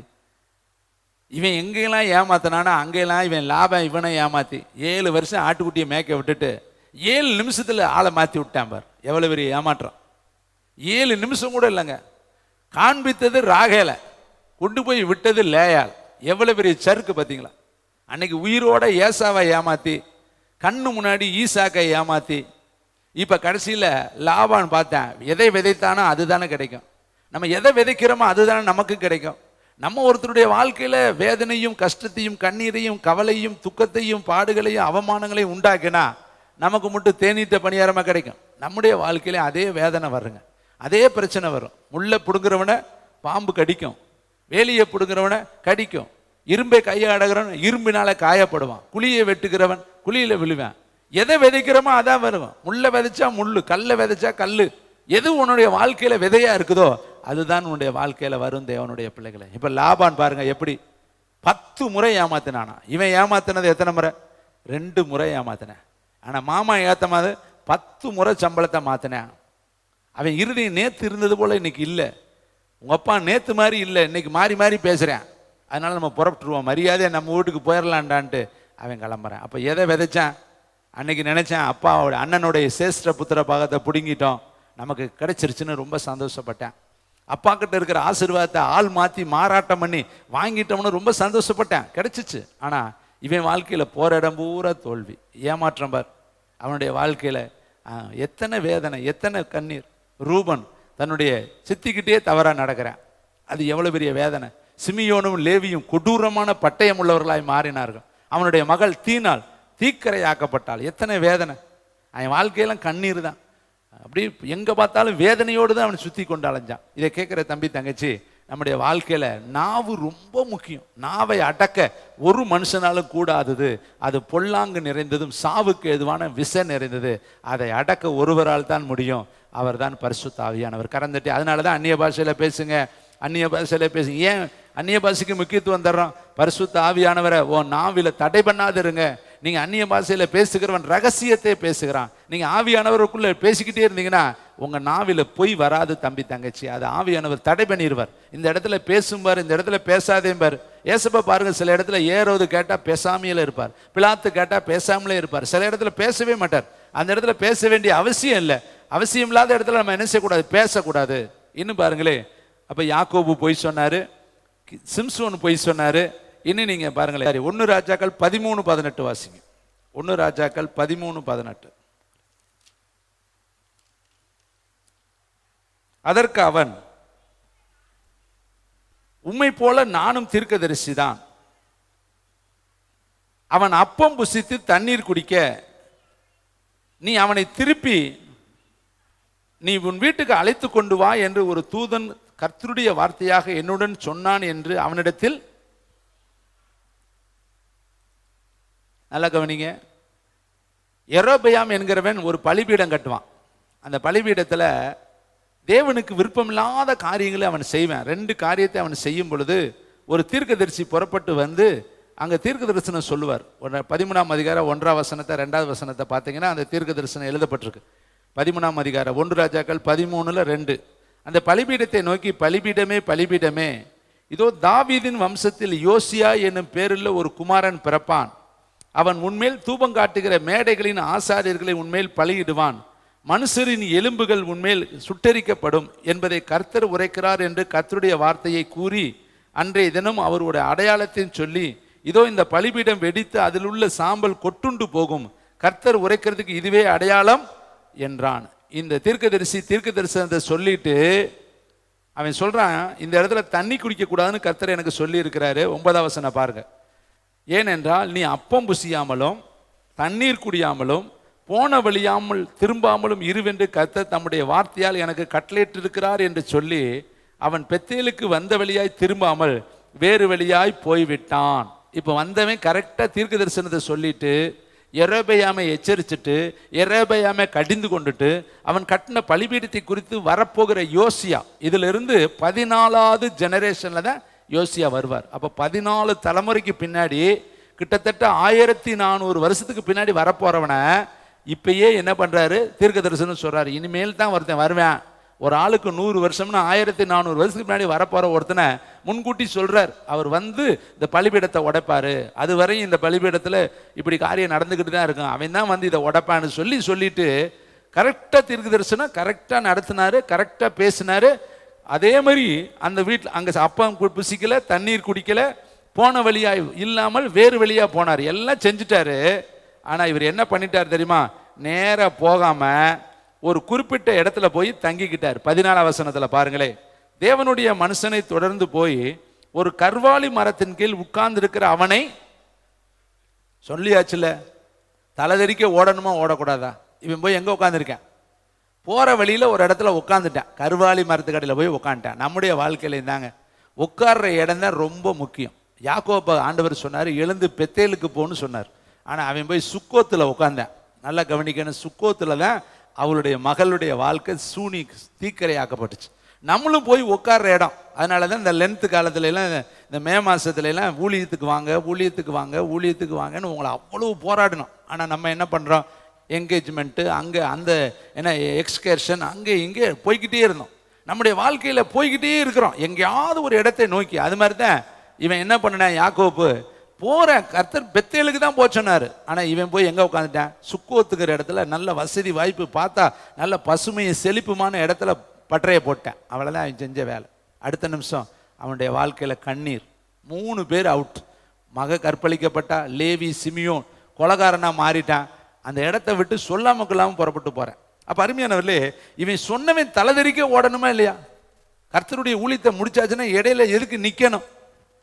இவன் எங்கெல்லாம் ஏமாத்தினானா அங்கெல்லாம் இவன் லாபம் இவனை ஏமாற்றி 7 வருஷம் ஆட்டுக்குட்டியை மேய்க்க விட்டுட்டு 7 நிமிஷத்தில் ஆளை மாற்றி விட்டான் பார். எவ்வளோ பெரிய ஏமாற்றம். 7 நிமிஷம் கூட இல்லைங்க. காண்பித்தது ராகேலை, கொண்டு போய் விட்டது லேயாள். எவ்வளோ பெரிய சறுக்கு பார்த்தீங்களா. அன்னைக்கு உயிரோட ஏசாவை ஏமாற்றி, கண்ணு முன்னாடி ஈசாக்கை ஏமாற்றி, இப்போ கடைசியில் லாபான்னு பார்த்தேன். எதை விதைத்தானோ அதுதானே கிடைக்கும். நம்ம எதை விதைக்கிறோமோ அதுதானே நமக்கு கிடைக்கும். நம்ம ஒருத்தருடைய வாழ்க்கையில் வேதனையும் கஷ்டத்தையும் கண்ணீரையும் கவலையும் துக்கத்தையும் பாடுகளையும் அவமானங்களையும் உண்டாக்கினா நமக்கு மட்டும் தேநீட்ட பணியாரமாக கிடைக்கும். நம்முடைய வாழ்க்கையில அதே வேதனை வருங்க, அதே பிரச்சனை வரும். முள்ளை பிடுங்குறவனை பாம்பு கடிக்கும், வேலியை பிடுங்குறவனை கடிக்கும், இரும்பை கையை அடகிறவன் இரும்பினால காயப்படுவான், குழியை வெட்டுகிறவன் குழியில விழுவான். எதை விதைக்கிறோமோ அதான் வருவான். முள்ளை விதைச்சா முள்ளு, கல்லை விதைச்சா கல்லு. எது உன்னுடைய வாழ்க்கையில விதையா இருக்குதோ அதுதான் உன்னுடைய வாழ்க்கையில வரும். தேவனுடைய பிள்ளைகளை இப்ப லாபான் பாருங்க, எப்படி 10 முறை ஏமாத்தினானா. இவன் ஏமாத்தினது எத்தனை முறை? 2 முறை ஏமாத்தினேன். ஆனா மாமா ஏத்தமாது 10 முறை சம்பளத்தை மாத்தினேன். அவன் இறுதி நேத்து இருந்தது போல இன்னைக்கு இல்லை. உங்க அப்பா நேத்து மாதிரி இல்லை, இன்னைக்கு மாறி மாறி பேசுறேன். அதனால நம்ம புறப்பட்டுருவோம், மரியாதையை நம்ம வீட்டுக்கு போயிடலான்டான்ட்டு அவன் கிளம்புறான். அப்ப எதை விதைச்சான்? அன்னைக்கு நினைச்சேன் அப்பாவோட அண்ணனுடைய சேஷ்ட புத்திர பாகத்தை பிடுங்கிட்டோம், நமக்கு கிடைச்சிருச்சுன்னு ரொம்ப சந்தோஷப்பட்டேன். அப்பா கிட்ட இருக்கிற ஆசீர்வாதத்தை ஆள் மாற்றி மாறாட்டம் பண்ணி வாங்கிட்டோம்னு ரொம்ப சந்தோஷப்பட்டேன், கிடைச்சிச்சு. ஆனால் இவன் வாழ்க்கையில் போற இடம் பூரா தோல்வி, ஏமாற்றம் பார். அவனுடைய வாழ்க்கையில் எத்தனை வேதனை, எத்தனை கண்ணீர். ரூபன் தன்னுடைய சித்திக்கிட்டே தவறாக நடக்கிறான், அது எவ்வளோ பெரிய வேதனை. சிமியோனும் லேவியும் கொடூரமான பட்டயம் உள்ளவர்களாய் மாறினார்கள். அவனுடைய மகள் தீனால் தீக்கரையாக்கப்பட்டாள், எத்தனை வேதனை. அவன் வாழ்க்கையெல்லாம் கண்ணீர் தான். அப்படி எங்கே பார்த்தாலும் வேதனையோடு தான் அவனை சுற்றி கொண்டு அலைஞ்சான். இதை கேட்குற தம்பி தங்கச்சி, நம்முடைய வாழ்க்கையில் நாவு ரொம்ப முக்கியம். நாவை அடக்க ஒரு மனுஷனாலும் கூடாதது. அது பொல்லாங்கு நிறைந்ததும் சாவுக்கு எதுவான விஷ நிறைந்தது. அதை அடக்க ஒருவரால் தான் முடியும், அவர் தான் பரிசுத்த ஆவியானவர். கறந்துட்டு அதனால தான் அந்நிய பாஷையில் பேசுங்க, அந்நிய பாஷையில் பேசுங்க. ஏன் அந்நிய பாஷைக்கு முக்கியத்துவம் தர்றோம்? பரிசுத்த ஆவியானவரை ஓ நாவில தடை பண்ணாதிருங்க. நீங்க அந்நிய பாஷையில பேசுகிறவன் ரகசியத்தை பேசுகிறான். நீங்க ஆவியானவருக்குள்ள பேசிக்கிட்டே இருந்தீங்கன்னா உங்க நாவில பொய் வராது தம்பி தங்கச்சி. அது ஆவியானவர் தடை பண்ணிடுவார். இந்த இடத்துல பேசும்பார், இந்த இடத்துல பேசாதேம்பார். ஏசப்பா பாருங்க, சில இடத்துல ஏறோது கேட்டா பேசாமையில இருப்பார், பிலாத்து கேட்டா பேசாமலே இருப்பார், சில இடத்துல பேசவே மாட்டார். அந்த இடத்துல பேச வேண்டிய அவசியம் இல்லை. அவசியம் இல்லாத இடத்துல நம்ம என்ன செய்யக்கூடாது? பேசக்கூடாது. இன்னும் பாருங்களே, அப்ப யாக்கோபு பொய் சொன்னாரு, சிம்சோன் பொய் சொன்னாரு. இன்னும் நீங்க பாருங்களேன், 1 ராஜாக்கள் 13:18 வாசிங்க. 1 ராஜாக்கள் 13:18. அதற்கு அவன், உம்மை போல நானும் தீர்க்கதரிசி தான். அவன் அப்பம் புசித்து தண்ணீர் குடிக்க நீ அவனை திருப்பி நீ உன் வீட்டுக்கு அழைத்து கொண்டு வா என்று ஒரு தூதன் கர்த்தருடைய வார்த்தையாக என்னுடன் சொன்னான் என்று அவனிடத்தில். நல்லா கவனிங்க, யெரொபெயாம் என்கிறவன் ஒரு பலிபீடம் கட்டுவான். அந்த பலிபீடத்தில் தேவனுக்கு விருப்பமில்லாத காரியங்களை அவன் செய்வான். 2 காரியத்தை அவன் செய்யும் பொழுது ஒரு தீர்க்கதரிசி புறப்பட்டு வந்து அங்கே தீர்க்க தரிசனம் சொல்லுவார். 13ஆம் அதிகாரம் 1ஆம் வசனத்தை 2வது வசனத்தை பார்த்தீங்கன்னா அந்த தீர்க்க தரிசனம் எழுதப்பட்டிருக்கு. 13ஆம் அதிகாரம் 1 ராஜாக்கள் 13:2. அந்த பலிபீடத்தை நோக்கி, பலிபீடமே பலிபீடமே, இதோ தாவீதின் வம்சத்தில் யோசியா என்னும் பேருள்ள ஒரு குமாரன் பிறப்பான். அவன் உன்மேல் தூபம் காட்டுகிற மேடைகளின் ஆசாரியர்களை உன்மேல் பலியிடுவான். மனுஷரின் எலும்புகள் உன்மேல் சுட்டரிக்கப்படும் என்பதை கர்த்தர் உரைக்கிறார் என்று கர்த்தருடைய வார்த்தையை கூறி அன்றைய தினம் அவருடைய அடையாளத்தையும் சொல்லி, இதோ இந்த பலிபீடம் வெடித்து அதில் உள்ள சாம்பல் கொட்டுண்டு போகும், கர்த்தர் உரைக்கிறதுக்கு இதுவே அடையாளம் என்றான். இந்த தீர்க்க தரிசனத்தை சொல்லிட்டு அவன் சொல்றான், இந்த இடத்துல தண்ணி குடிக்க கூடாதுன்னு கர்த்தர் எனக்கு சொல்லி இருக்கிறாரு. 9ஆம் வசனம் பாருங்க. ஏனென்றால் நீ அப்பம் புசியாமலும் தண்ணீர் குடியாமலும் போன வழியாமல் திரும்பாமலும் இருவென்று கர்த்தர் தம்முடைய வார்த்தையால் எனக்கு கட்டளையிட்டிருக்கிறார் என்று சொல்லி அவன் பெத்தேலுக்கு வந்த வழியாய் திரும்பாமல் வேறு வழியாய் போய்விட்டான். இப்போ வந்தவன் கரெக்டாக தீர்க்க தரிசனத்தை சொல்லிட்டு யெரொபெயாமை எச்சரிச்சுட்டு யெரொபெயாமை கடிந்து கொண்டுட்டு அவன் கட்டின பலிபீடத்தை குறித்து வரப்போகிற யோசியா, இதிலிருந்து 14வது ஜெனரேஷன்ல தான் யோசியா வருவார். அப்போ 14 தலைமுறைக்கு பின்னாடி கிட்டத்தட்ட 1400 வருஷத்துக்கு பின்னாடி வரப்போறவனை இப்பயே என்ன பண்றாரு, தீர்க்க தரிசனம் சொல்றாரு, இனிமேல் தான் ஒருத்தன் வருவேன். ஒரு ஆளுக்கு 100 வருஷம்னா 1400 வருஷத்துக்கு முன்னாடி வரப்போற ஒருத்தனை முன்கூட்டி சொல்றார். அவர் வந்து இந்த பலிபீடத்தை உடைப்பாரு, அது வரையும் இந்த பலிபீடத்துல இப்படி காரியம் நடந்துக்கிட்டு தான் இருக்கும், அவன் தான் வந்து இதை உடைப்பான்னு சொல்லிட்டு கரெக்டா தீர்க்க தரிசனம் கரெக்டா நடத்தினாரு, கரெக்டா பேசினாரு. அதே மாதிரி அந்த வீட்டில் அங்க அப்பம் புசிக்கல, தண்ணீர் குடிக்கல, போன வழியா இல்லாமல் வேறு வழியா போனார், எல்லாம் செஞ்சுட்டாரு. ஆனா இவர் என்ன பண்ணிட்டார் தெரியுமா, நேரா போகாம ஒரு குறிப்பிட்ட இடத்துல போய் தங்கிக்கிட்டார். 14 வசனத்துல பாருங்களே, தேவனுடைய மனுஷனை தொடர்ந்து போய் ஒரு கர்வாலி மரத்தின் கீழ் உட்கார்ந்து இருக்கிற அவனை சொல்லியாச்சுல, தலைதெறிக்க ஓடணுமா ஓடக்கூடாதா, இவன் போய் எங்க உட்காந்துருக்கேன், போற வழியில ஒரு இடத்துல உட்காந்துட்டான், கர்வாலி மரத்துக்கடியில் போய் உட்காந்துட்டான். நம்முடைய வாழ்க்கையில இருந்தாங்க உட்கார்ற இடம் தான் ரொம்ப முக்கியம். யாக்கோப ஆண்டவர் சொன்னார், எழுந்து பெத்தேலுக்கு போன்னு சொன்னார். ஆனா அவன் போய் சுக்கோத்துல உட்கார்ந்தான். நல்லா கவனிக்கணும், சுக்கோத்துல தான் அவளுடைய மகளுடைய வாழ்க்கை தீக்கரையாக்கப்பட்டுச்சு. நம்மளும் போய் உட்கார்ற இடம். அதனால தான் இந்த லென்த்து காலத்துல எல்லாம், இந்த மே மாசத்துல எல்லாம் ஊழியத்துக்கு வாங்க ஊழியத்துக்கு வாங்க ஊழியத்துக்கு வாங்கன்னு உங்களை அவ்வளவு போராடணும். ஆனா நம்ம என்ன பண்றோம், என்கேஜ்மெண்ட்டு அங்கே அந்த என்ன எக்ஸ்கர்ஷன் அங்கே இங்கே போய்கிட்டே இருந்தோம். நம்முடைய வாழ்க்கையில போய்கிட்டே இருக்கிறோம் எங்கேயாவது ஒரு இடத்தை நோக்கி. அது மாதிரி தான் இவன் என்ன பண்ணான், யாக்கோப்பு போற கர்த்தர் பெத்தேலுக்கு தான் போச்சோன்னாரு. ஆனா இவன் போய் எங்க உட்காந்துட்டான், சுக்கோத்துக்கிற இடத்துல நல்ல வசதி வாய்ப்பு பார்த்தா நல்ல பசுமையை செழிப்புமான இடத்துல பட்டறைய போட்டேன். அவ்வளவுதான் அவன் செஞ்ச வேலை. அடுத்த நிமிஷம் அவனுடைய வாழ்க்கையில கண்ணீர். 3 பேர் அவுட். மக கற்பழிக்கப்பட்டா, லேவி சிமியோன் கொலகாரனா மாறிட்டான். அந்த இடத்தை விட்டு சொல்லாம கொள்ளாம புறப்பட்டு போறேன். அப்ப அருமையானவர்களே, இவன் சொன்னவன் தலைதெறிக்க ஓடணுமா இல்லையா? கர்த்தருடைய ஊழியத்தை முடிச்சாச்சுன்னா இடையில எதுக்கு நிக்கணும்?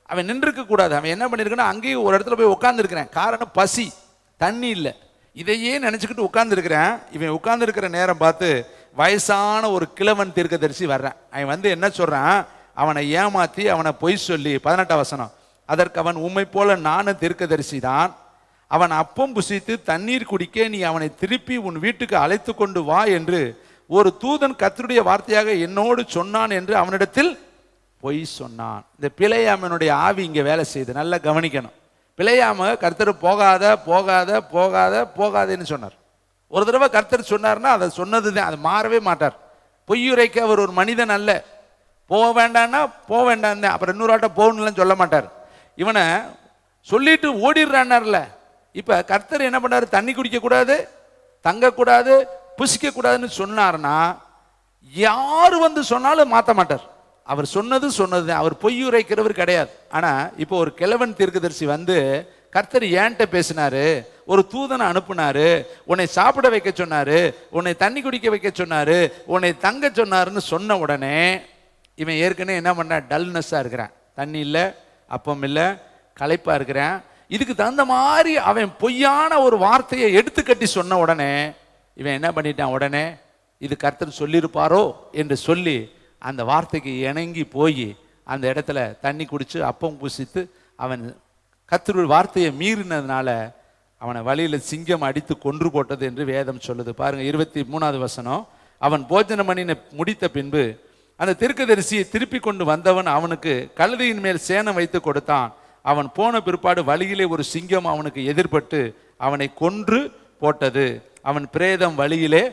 அவன் நின்றுக்க கூடாது. அவன் என்ன பண்ணிருக்கான், அங்கேயும் ஒரு இடத்துல போய் உட்கார்ந்து இருக்கிறேன். காரணம் பசி, தண்ணி இல்லை. இதையே நினைச்சுக்கிட்டு உட்கார்ந்து இருக்கிறேன். இவன் உட்கார்ந்து இருக்கிற நேரம் பார்த்து வயசான ஒரு கிழவன் தீர்க்கதரிசி வர்றான். அவன் வந்து என்ன சொல்றான், அவனை ஏமாத்தி அவனை பொய் சொல்லி 18 வசனம், அதற்கு அவன் உம்மை போல நானும் தீர்க்கதரிசி தான், அவன் அப்பம் புசித்து தண்ணீர் குடிக்க நீ அவனை திருப்பி உன் வீட்டுக்கு அழைத்து கொண்டு வா என்று ஒரு தூதன் கர்த்தருடைய வார்த்தையாக என்னோடு சொன்னான் என்று அவனிடத்தில் பொய் சொன்னான். இந்த பிலேயாமனுடைய ஆவி இங்க வேலை செய்யுது, நல்லா கவனிக்கணும். பிலேயாம கர்த்தர் போகாத போகாத போகாத போகாதேன்னு சொன்னார். ஒரு தடவை கர்த்தர் சொன்னார்னா அதை சொன்னதுதான், அது மாறவே மாட்டார். பொய்யுரைக்க அவர் ஒரு மனிதன் அல்ல. போக வேண்டான்னா போக வேண்டாம் தான், அப்புறம் இன்னொரு ஆட்ட போகணும்லாம் சொல்ல மாட்டார். இவனை சொல்லிட்டு ஓடிடுறான்னார்ல. இப்ப கர்த்தர் என்ன பண்ணாரு, தண்ணி குடிக்க கூடாது, தங்கக்கூடாது, புசிக்க கூடாதுன்னு சொன்னார்னா யாரு வந்து சொன்னாலும் மாற்ற மாட்டார். அவர் சொன்னது சொன்னதுதான், அவர் பொய்யுரைக்கிறவர் கிடையாது. ஆனா இப்போ ஒரு கிழவன் தீர்க்கதரிசி வந்து கர்த்தர் ஏன்ட்ட பேசினாரு, ஒரு தூதனை அனுப்புனாரு, உன்னை சாப்பிட வைக்க சொன்னாரு, உன்னை தண்ணி குடிக்க வைக்க சொன்னாரு, உன்னை தங்க சொன்னாருன்னு சொன்ன உடனே இவன் ஏற்கனவே என்ன பண்ண, டல்னஸ்ஸா இருக்கிறான். தண்ணி இல்லை, அப்பம் இல்லை, களைப்பா இருக்கிறான். இதுக்கு தகுந்த மாதிரி அவன் பொய்யான ஒரு வார்த்தையை எடுத்து கட்டி சொன்ன உடனே இவன் என்ன பண்ணிட்டான், உடனே இது கர்த்தர் சொல்லியிருப்பாரோ என்று சொல்லி அந்த வார்த்தைக்கு இணங்கி போய் அந்த இடத்துல தண்ணி குடிச்சு அப்பம் புசித்து அவன் கர்த்தருடைய வார்த்தையை மீறினதுனால அவனை வழியில சிங்கம் அடித்து கொன்று போட்டது என்று வேதம் சொல்லுது. பாருங்க 23வது வசனம், அவன் போஜனம் பண்ணி முடித்த பின்பு அந்த தீர்க்கதரிசியை திருப்பி கொண்டு வந்தவன் அவனுக்கு கழுதையின் மேல் சேணம் வைத்து கொடுத்தான். அவன் போன பிற்பாடு வழியிலே ஒரு சிங்கம் அவனுக்கு எதிர்பட்டு அவனை கொன்று போட்டது. அவன் பிரேதம் வழியிலே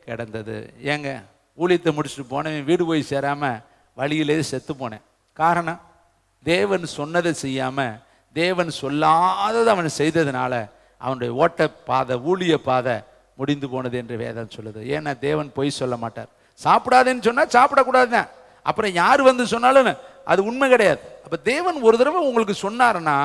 கிடந்தது. ஏங்க, ஊழியத்தை முடிச்சுட்டு போனவன் வீடு போய் சேராம வழியிலே செத்து போனேன். காரணம், தேவன் சொன்னதை செய்யாம தேவன் சொல்லாததை அவன் செய்ததுனால அவனுடைய ஓட்ட பாதை, ஊழிய பாதை முடிந்து போனது என்று வேதம் சொல்லுது. ஏன்னா தேவன் பொய் சொல்ல மாட்டார். சாப்பிடாதேன்னு சொன்னா சாப்பிடக்கூடாதுதான், அப்புறம் யார் வந்து சொன்னாலும் அது உண்மை கிடையாது. அப்ப தேவன் ஒரு தடவை உங்களுக்கு சொன்னாருன்னா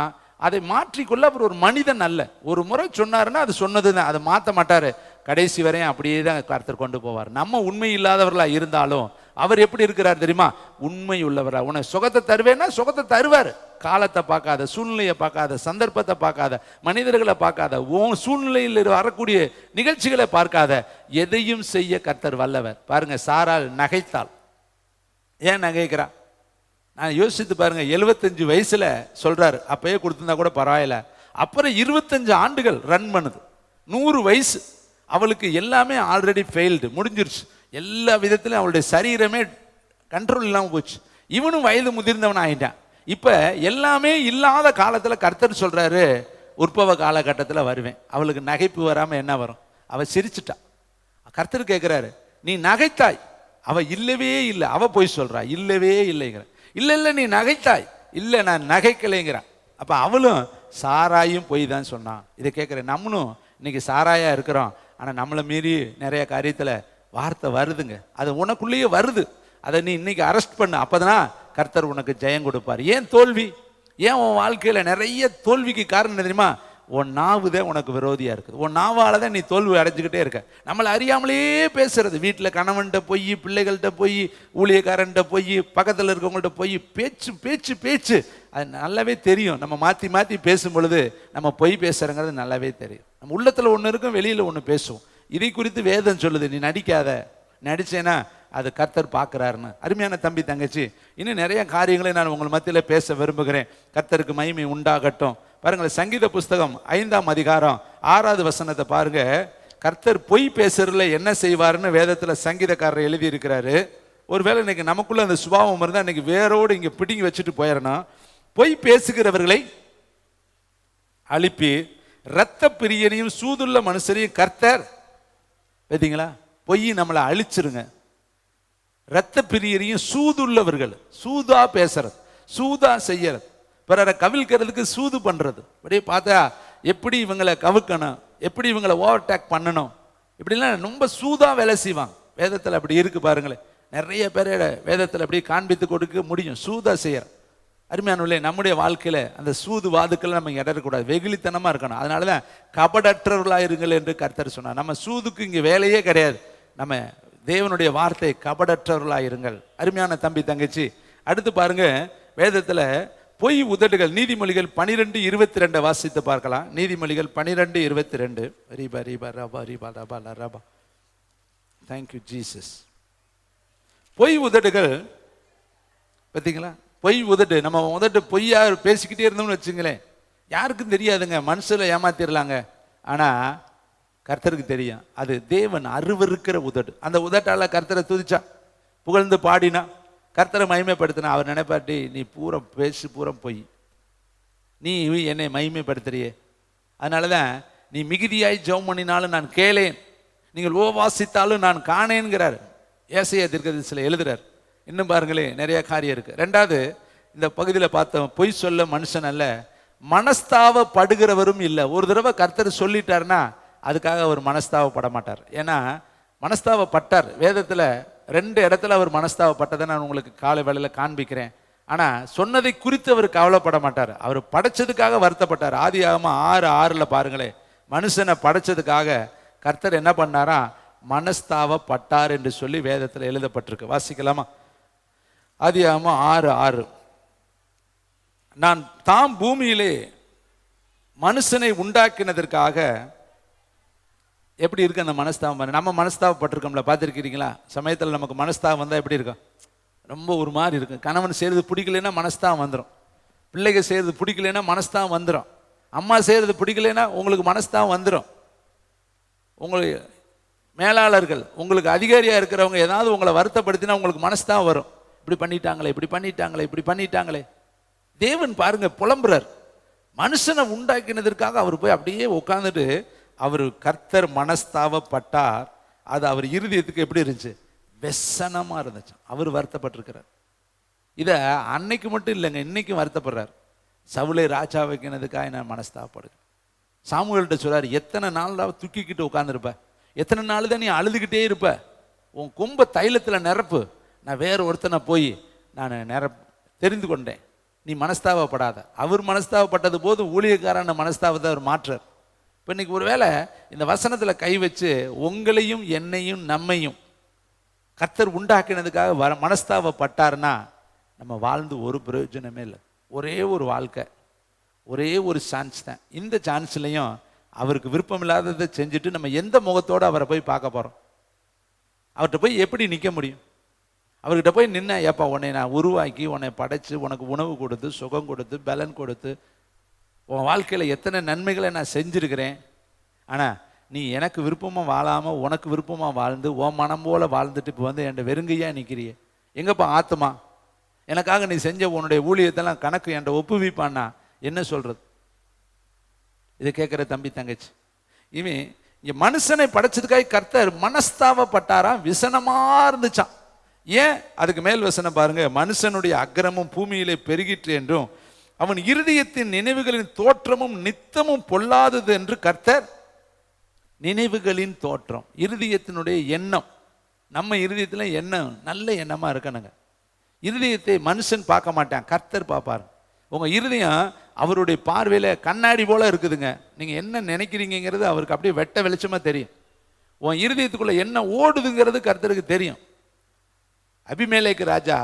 அதை மாற்றிக்கொள்ள அவர் ஒரு மனிதன் அல்ல. ஒரு முறை சொன்னாருன்னா அது சொன்னதுதான், அதை மாற்ற மாட்டாரு. கடைசி வரையும் அப்படியே தான் கர்த்தர் கொண்டு போவார். நம்ம உண்மை இல்லாதவர்களா இருந்தாலும் அவர் எப்படி இருக்கிறார் தெரியுமா, உண்மை உள்ளவரா. உன்னை சுகத்தை தருவேன்னா சுகத்தை தருவார். காலத்தை பார்க்காத, சூழ்நிலையை பார்க்காத, சந்தர்ப்பத்தை பார்க்காத, மனிதர்களை பார்க்காத, உன் சூழ்நிலையில் வரக்கூடிய நிகழ்ச்சிகளை பார்க்காத, எதையும் செய்ய கர்த்தர் வல்லவர். பாருங்க, சாராள் நகைத்தாள். ஏன் நகைக்கிறா? நான் யோசித்து பாருங்க, 75 வயசுல சொல்றாரு, அப்பயே கொடுத்திருந்தா கூட பரவாயில்ல. அப்புறம் 25 ஆண்டுகள் ரன் பண்ணுது. 100 வயசு அவளுக்கு எல்லாமே ஆல்ரெடி ஃபெயில்டு, முடிஞ்சிருச்சு. எல்லா விதத்திலும் அவளுடைய சரீரமே கண்ட்ரோல் இல்லாமல் போச்சு. இவனும் வயது முதிர்ந்தவன் ஆயிட்டான். இப்ப எல்லாமே இல்லாத காலத்துல கர்த்தர் சொல்றாரு, உற்பவ காலகட்டத்தில் வருவேன். அவளுக்கு நகைப்பு வராம என்ன வரும்? அவ சிரிச்சிட்டா. கர்த்தர் கேட்கிறாரு, நீ நகைத்தாய். அவ இல்லவே இல்லை, அவ போய் சொல்றா இல்லவே இல்லைங்கிற. இல்ல இல்ல நீ நகைத்தாய், இல்ல நான் நகைக்கலைங்கிறான். அப்ப அவளும் சாராயும் போய் தான் சொன்னான். இதை கேட்கிறேன், நம்மளும் இன்னைக்கு சாராயா இருக்கிறோம். ஆனா நம்மளை மீறி நிறைய காரியத்துல வார்த்தை வருதுங்க. அது உனக்குள்ளேயே வருது. அதை நீ இன்னைக்கு அரெஸ்ட் பண்ணு, அப்பதான் கர்த்தர் உனக்கு ஜெயம் கொடுப்பார். ஏன் தோல்வி? ஏன் உன் வாழ்க்கையில நிறைய தோல்விக்கு காரணம் என்ன தெரியுமா? உன் நாவுதான் உனக்கு விரோதியா இருக்குது. உன் நாவால தான் நீ தோல்வி அடைஞ்சுக்கிட்டே இருக்க. நம்மளை அறியாமலே பேசுறது, வீட்டில் கணவன்கிட்ட போய், பிள்ளைகள்கிட்ட போய், ஊழியக்காரன்ட்ட போய், பக்கத்தில் இருக்கவங்கள்ட்ட போய் பேச்சு பேச்சு பேச்சு. அது நல்லாவே தெரியும். நம்ம மாற்றி மாற்றி பேசும் பொழுது நம்ம பொய் பேசுறங்கிறது நல்லாவே தெரியும். நம்ம உள்ளத்தில் ஒன்று இருக்கும், வெளியில் ஒன்று பேசுவோம். இதை குறித்து வேதம் சொல்லுது, நீ நடிக்காத, நடிச்சேன்னா அது கர்த்தர் பார்க்குறாருன்னு. அருமையான தம்பி தங்கச்சி, இன்னும் நிறைய காரியங்களை நான் உங்கள் மத்தியில் பேச விரும்புகிறேன். கர்த்தருக்கு மகிமை உண்டாகட்டும். பாருங்கள், சங்கீத புஸ்தகம் 5ஆம் அதிகாரம் 6வது வசனத்தை பாருங்க. கர்த்தர் பொய் பேசுறதுல என்ன செய்வாருன்னு வேதத்துல சங்கீதக்காரர் எழுதி இருக்கிறாரு. ஒருவேளை இன்னைக்கு நமக்குள்ள அந்த சுபாவம் இருந்தா இன்னைக்கு வேரோடு இங்க பிடிங்கி வச்சுட்டு போயிடணும். பொய் பேசுகிறவர்களை அழிப்பி இரத்த பிரியனையும் சூதுள்ள மனுஷரையும் கர்த்தர், பார்த்தீங்களா, பொய் நம்மளை அழிச்சிருங்க. இரத்த பிரியனையும் சூதுள்ளவர்கள், சூதா பேசுறது, சூதா செய்யறது, பிறரை கவிழ்க்கிறதுக்கு சூது பண்றது. அப்படியே பார்த்தா எப்படி இவங்களை கவுக்கணும், எப்படி இவங்களை ஓவர்டேக் பண்ணணும், இப்படிலாம் ரொம்ப சூதா வேலை செய்வாங்க. வேதத்தில் அப்படி இருக்கு பாருங்களேன். நிறைய பேரை வேதத்தில் அப்படி காண்பித்து கொடுக்க முடியும் சூதா செய்யற. அருமையானவர்களே, நம்முடைய வாழ்க்கையில அந்த சூது வாதுக்கள் நம்ம இடரக்கூடாது, வெகுளித்தனமா இருக்கணும். அதனாலதான் கபடற்றவர்களா இருங்கள் என்று கர்த்தர் சொன்னார். நம்ம சூதுக்கு இங்க வேலையே கிடையாது. நம்ம தேவனுடைய வார்த்தை கபடற்றவர்களா இருங்கள். அருமையான தம்பி தங்கச்சி, அடுத்து பாருங்க வேதத்துல பொய் உதடுகள். நீதிமொழிகள் 12:22 வாசித்து பார்க்கலாம். நீதிமொழிகள் 12:22. ரீபா ரீபா ரபா ரீபா ரபா ரபா. Thank you Jesus. பொய் உதடுகள், பார்த்தீங்களா, பொய் உதடு. நம்ம உதட்டு பொய்யா பேசிக்கிட்டே இருந்தோம்னு வச்சுங்களேன், யாருக்கும் தெரியாதுங்க, மனுஷில் ஏமாத்திரலாங்க. ஆனா கர்த்தருக்கு தெரியும். அது தேவன் அருவருக்கிற உதடு. அந்த உதட்டால கர்த்தரை துதிச்சா, புகழ்ந்து பாடினா, கர்த்தரை மகிமைப்படுத்தினா, அவர் நினைப்பாட்டி நீ பூரம் பேசு, பூரம் பொய், நீ என்னை மகிமைப்படுத்துறியே. அதனாலதான் நீ மிகுதியாய் ஜெபம் பண்ணினாலும் நான் கேளேன், நீங்கள் உபவாசித்தாலும் நான் காணேன்கிறார். ஏசாயா தீர்க்கதரிசியில் எழுதுறார். இன்னும் பாருங்களேன், நிறைய காரியம் இருக்கு. ரெண்டாவது, இந்த பகுதியில் பார்த்தோம், பொய் சொல்ல மனுஷன் அல்ல, மனஸ்தாவப்படுகிறவரும் இல்லை. ஒரு தடவை கர்த்தர் சொல்லிட்டாருன்னா அதுக்காக அவர் மனஸ்தாவப்பட மாட்டார். ஏன்னா மனஸ்தாவப்பட்டார். வேதத்தில் 2 இடத்துல அவர் மனஸ்தாவப்பட்டதை நான் உங்களுக்கு காலை வேளையில் காண்பிக்கிறேன். ஆனால் சொன்னதை குறித்து அவர் கவலைப்பட மாட்டார். அவர் படைச்சதுக்காக வருத்தப்பட்டார். ஆதியாகமம் 6:6 பாருங்களேன், மனுஷனை படைச்சதுக்காக கர்த்தர் என்ன பண்ணாரா, மனஸ்தாவப்பட்டார் என்று சொல்லி வேதத்தில் எழுதப்பட்டிருக்கு. வாசிக்கலாமா? ஆதியாகமம் 6:6. நான் தாம் பூமியிலே மனுஷனை உண்டாக்கினதற்காக, எப்படி இருக்கு அந்த மனஸ்தாபம்? நம்ம மனஸ்தாபப்பட்டிருக்கோம்ல, பார்த்துருக்கிறீங்களா? சமயத்தில் நமக்கு மனஸ்தாபம் வந்தால் எப்படி இருக்கும்? ரொம்ப ஒரு மாதிரி இருக்கும். கணவன் செய்கிறது பிடிக்கலைன்னா மனஸ்தாபம் வந்துடும், பிள்ளைங்க செய்கிறது பிடிக்கலைன்னா மனஸ்தாபம் வந்துடும், அம்மா செய்கிறது பிடிக்கலைன்னா உங்களுக்கு மனஸ்தாபம் வந்துடும். உங்களுக்கு மேலாளர்கள், உங்களுக்கு அதிகாரியாக இருக்கிறவங்க ஏதாவது உங்களை வருத்தப்படுத்தினா உங்களுக்கு மனஸ்தாபம் வரும். இப்படி பண்ணிட்டாங்களே, இப்படி பண்ணிட்டாங்களே, இப்படி பண்ணிட்டாங்களே. தேவன் பாருங்க புலம்புறார். மனுஷனை உண்டாக்கினதற்காக அவர் போய் அப்படியே உட்கார்ந்துட்டு, அவர் கர்த்தர் மனஸ்தாபப்பட்டார். அது அவர் இருதயத்துக்கு எப்படி இருந்துச்சு? வெசனமா இருந்துச்சு. அவர் வருத்தப்பட்டிருக்கிறார். இதை அன்னைக்கு மட்டும் இல்லைங்க, இன்னைக்கும் வருத்தப்படுறார். சவுலை ராஜா வைக்கினதுக்காக நான் மனஸ்தாபப்படுகிறேன். சாமுவேல்கிட்ட சொல்றாரு, எத்தனை நாள் தூக்கிக்கிட்டு உட்காந்துருப்ப, எத்தனை நாள் தான் நீ அழுதுகிட்டே இருப்ப, உன் கொம்ப தைலத்தில் நிரப்பு, நான் வேற ஒருத்தனை போய் நான் தெரிந்து கொண்டேன், நீ மனஸ்தாபப்படாத. அவர் மனஸ்தாபப்பட்டது போது ஊழியக்காரன மனஸ்தாபத்தை அவர் மாற்றார். இப்போ இன்னைக்கு ஒருவேளை இந்த வசனத்தில் கை வச்சு உங்களையும் என்னையும் நம்மையும் கர்த்தர் உண்டாக்கினதுக்காக மனஸ்தாபப்பட்டார்னா நம்ம வாழ்ந்து ஒரு பிரயோஜனமே இல்லை. ஒரே ஒரு வாழ்க்கை, ஒரே ஒரு சான்ஸ் தான். இந்த சான்ஸ்லையும் அவருக்கு விருப்பம் இல்லாததை செஞ்சுட்டு நம்ம எந்த முகத்தோடு அவரை போய் பார்க்க போகிறோம்? அவர்கிட்ட போய் எப்படி நிற்க முடியும்? அவர்கிட்ட போய் நின்ன, ஏப்பா உன்னை நான் உருவாக்கி, உன்னை படைச்சு, உனக்கு உணவு கொடுத்து, சுகம் கொடுத்து, பலன் கொடுத்து, உன் வாழ்க்கையில் எத்தனை நன்மைகளை நான் செஞ்சுருக்கிறேன், ஆனால் நீ எனக்கு விருப்பமாக வாழாமல் உனக்கு விருப்பமாக வாழ்ந்து உன் மனம் போல் வாழ்ந்துட்டு இப்போ வந்து என்கிட்ட வெறுங்கையாக நிற்கிறியே, எங்கப்பா ஆத்துமா? எனக்காக நீ செஞ்ச உன்னுடைய ஊழியத்தெல்லாம் கணக்கு என்கிட்ட ஒப்புவிப்பான்னா என்ன சொல்கிறது? இதை கேட்குற தம்பி தங்கச்சி, இவன் இங்க மனுஷனை படைச்சதுக்காக கர்த்தர் மனஸ்தாபப்பட்டாராம், விசனமா இருந்துச்சான். ஏன்? அதுக்கு மேல் வசனம் பாருங்க. மனுஷனுடைய அக்கிரமும் பூமியிலே பெருகிற்று என்றும் அவன் இருதயத்தின் நினைவுகளின் தோற்றமும் நித்தமும் பொல்லாதது என்று கர்த்தர். நினைவுகளின் தோற்றம், இருதயத்தினுடைய எண்ணம். நம்ம இருதயத்தில் எண்ணம் நல்ல எண்ணமா இருக்கணுங்க. இருதயத்தை மனுஷன் பார்க்க மாட்டான், கர்த்தர் பார்ப்பார். உங்க இருதயம் அவருடைய பார்வையில கண்ணாடி போல இருக்குதுங்க. நீங்க என்ன நினைக்கிறீங்கிறது அவருக்கு அப்படியே வெட்ட வெளிச்சமா தெரியும். உன் இருதயத்துக்குள்ள என்ன ஓடுதுங்கிறது கர்த்தருக்கு தெரியும். அபிமெலேக்கு ராஜா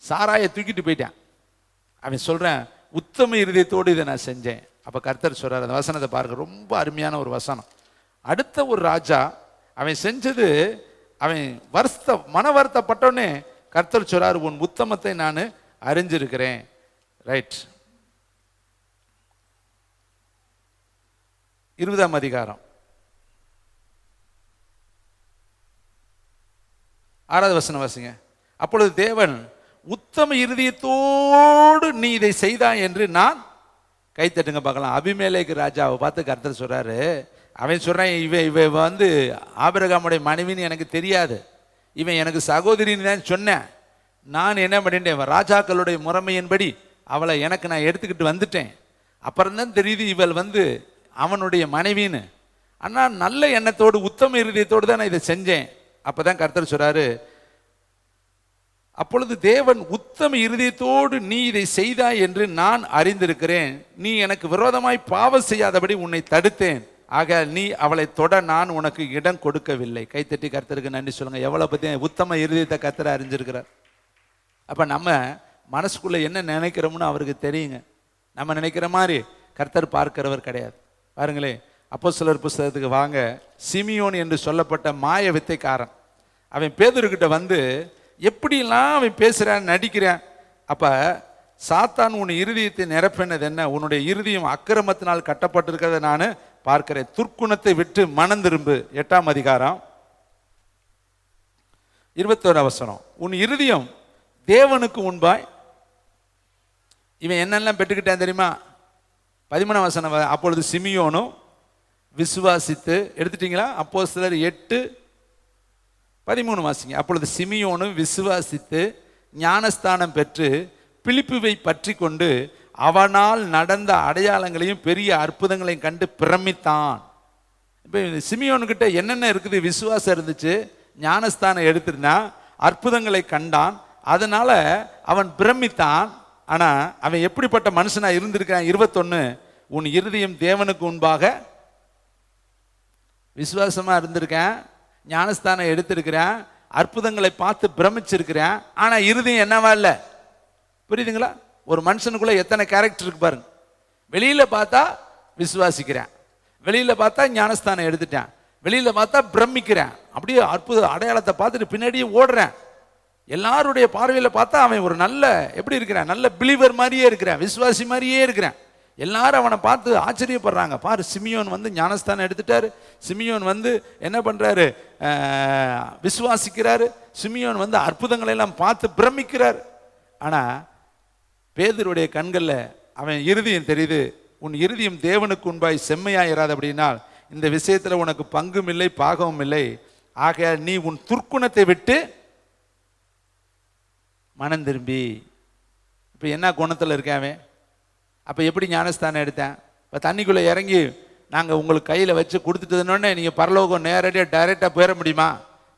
சாராயை தூக்கிட்டு போயிட்டான். அவன் சொல்றேன், உத்தம இருதயத்தோடு இதை நான் செஞ்சேன். அப்ப கர்த்தர் சொல்றார், அந்த வசனத்தை பாருங்க, ரொம்ப அருமையான ஒரு வசனம். அடுத்த ஒரு ராஜா அவன் செஞ்சது, அவன் மன வருத்தப்பட்டோன்னே கர்த்தர் சொல்றாரு, உன் உத்தமத்தை நான் அறிஞ்சிருக்கிறேன். ரைட். 20ஆம் அதிகாரம் 6வது வசனம் வாசிங்க. அப்பொழுது தேவன், உத்தம இருதயத்தோடு நீ இதை செய்தாய் என்று நான், கைத்தட்டுங்க பார்க்கலாம். அபிமெலேக்கு ராஜாவை பார்த்து கர்த்தர் சொல்றாரு, அவன் சொல்றான், இவ வந்து ஆபிரகாமுடைய மனைவின்னு எனக்கு தெரியாது, இவன் எனக்கு சகோதரின்னு தான் சொன்னேன். நான் என்ன பண்ணிட்டேன், ராஜாக்களுடைய முறைமையின்படி அவளை எனக்கு நான் எடுத்துக்கிட்டு வந்துட்டேன். அப்புறம்தான் தெரியுது இவள் வந்து அவனுடைய மனைவின்னு. ஆனால் நல்ல எண்ணத்தோடு உத்தம இருதயத்தோடு தான் நான் இதை செஞ்சேன். அப்பதான் கர்த்தர் சொல்றாரு, அப்பொழுது தேவன், உத்தம இருதயத்தோடு நீ இதை செய்தாய் என்று நான் அறிந்திருக்கிறேன். நீ எனக்கு விரோதமாய் பாவம் செய்யாதபடி உன்னை தடுத்தேன். ஆக நீ அவளை தொட நான் உனக்கு இடம் கொடுக்கவில்லை. கைத்தட்டி கர்த்தருக்கு நன்றி சொல்லுங்க. எவ்வளவு பத்தி உத்தம இருதயத்தை கர்த்தர் அறிஞ்சிருக்கிறார். அப்ப நம்ம மனசுக்குள்ள என்ன நினைக்கிறோம்னு அவருக்கு தெரியுங்க. நம்ம நினைக்கிற மாதிரி கர்த்தர் பார்க்கிறவர் கிடையாது. பாருங்களேன், அப்போஸ்தலர் புஸ்தகத்துக்கு வாங்க. சிமியோன் என்று சொல்லப்பட்ட மாய வித்தைக்காரன், அவன் பேதுருக்கிட்ட வந்து எப்படிலாம் அவன் பேசுறான், நடிக்கிறான். அப்ப சாத்தான், உன் இருதயத்தை நிரப்பினது என்ன? உன்னுடைய இருதயம் அக்கிரமத்தினால் கட்டப்பட்டிருக்கிறத நான் பார்க்கிறேன். துர்க்குணத்தை விட்டு மனம் திரும்பு. 8ஆம் அதிகாரம் 21 வசனம். உன் இருதயம் தேவனுக்கு முன்பாய். இவன் என்னெல்லாம் பெற்றுக்கிட்டான் தெரியுமா? 13ஆம் வசனம். அப்பொழுது சிமியோனும் விசுவாசித்து, எடுத்துட்டீங்களா? அப்போஸ்தலர் 8:13 வாசிங்க. அப்பொழுது சிமியோனும் விசுவாசித்து ஞானஸ்தானம் பெற்று பிலிப்புவை பற்றி கொண்டு அவனால் நடந்த அடையாளங்களையும் பெரிய அற்புதங்களையும் கண்டு பிரமித்தான். இப்போ சிமியோனுக்கிட்ட என்னென்ன இருக்குது? விசுவாசம் இருந்துச்சு, ஞானஸ்தானம் எடுத்திருந்தான், அற்புதங்களை கண்டான், அதனால அவன் பிரமித்தான். ஆனா அவன் எப்படிப்பட்ட மனுஷனா இருந்திருக்கான்? 21, உன் இருதயம் தேவனுக்கு முன்பாக விசுவாசமா இருந்திருக்கேன், ஞானஸ்தானம் எடுத்திருக்கிறேன், அற்புதங்களை பார்த்து பிரமிச்சிருக்கிறேன், ஆனா இருதயம் என்னவா இல்லை. புரியுதுங்களா? ஒரு மனுஷனுக்குள்ள எத்தனை கேரக்டர் இருக்கு பாருங்க. வெளியில பார்த்தா விசுவாசிக்கிறேன், வெளியில பார்த்தா ஞானஸ்தானம் எடுத்துட்டேன், வெளியில பார்த்தா பிரமிக்கிறேன், அப்படியே அற்புத அடையாளத்தை பார்த்துட்டு பின்னாடியே ஓடுறேன். எல்லாருடைய பார்வையில பார்த்தா அவன் ஒரு நல்ல, எப்படி இருக்கிறான், நல்ல பிலீவர் மாதிரியே இருக்கிறான், விசுவாசி மாதிரியே இருக்கிறான். எல்லாரும் அவனை பார்த்து ஆச்சரியப்படுறாங்க. பாரு, சிமியோன் வந்து ஞானஸ்தானம் எடுத்துட்டாரு, சிமியோன் வந்து என்ன பண்றாரு, விசுவாசிக்கிறாரு, சிமியோன் வந்து அற்புதங்களை எல்லாம் பார்த்து பிரமிக்கிறார். ஆனா பேதுருடைய கண்கள்ல அவன் இருதயம் தெரியுது. உன் இருதயம் தேவனுக்கு முன்பாய் செம்மையாயிராது அப்படின்னால் இந்த விஷயத்துல உனக்கு பங்கும் இல்லை பாகமும் இல்லை. ஆக நீ உன் துர்க்குணத்தை விட்டு மனம் திரும்பி. இப்ப என்ன குணத்துல இருக்காவே? அப்ப எப்படி ஞானஸ்தானம் எடுத்தேன்? இப்ப தண்ணிக்குள்ள இறங்கி நாங்க உங்களுக்கு கையில வச்சு கொடுத்துட்டதுன்னொடனே நீங்க பரலோகம் நேரடியாக டைரக்டா போயிட முடியுமா?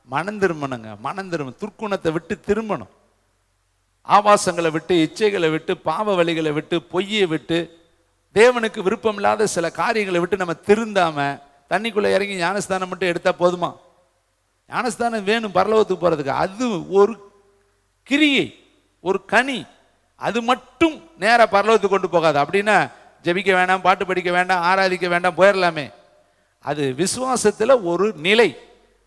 மனம் திரும்பணுங்க, மனம் திரும்ப, துர்க்குணத்தை விட்டு திரும்பணும். ஆபாசங்களை விட்டு, இச்சைகளை விட்டு, பாவ வழிகளை விட்டு, பொய்யை விட்டு, தேவனுக்கு விருப்பம் இல்லாத சில காரியங்களை விட்டு நம்ம திருந்தாம தண்ணிக்குள்ள இறங்கி ஞானஸ்தானம் மட்டும் எடுத்தா போதுமா? ஞானஸ்தானம் வேணும் பரலோகத்துக்கு போறதுக்கு. அது ஒரு கிரியை, ஒரு கனி, அது மட்டும் நேர பரலோகத்துக்கு கொண்டு போகாது. அப்படின்னா ஜெபிக்க வேண்டாம், பாட்டு படிக்க வேண்டாம், ஆராதிக்க வேண்டாம், போயிடலாமே. அது விசுவாசத்துல ஒரு நிலை.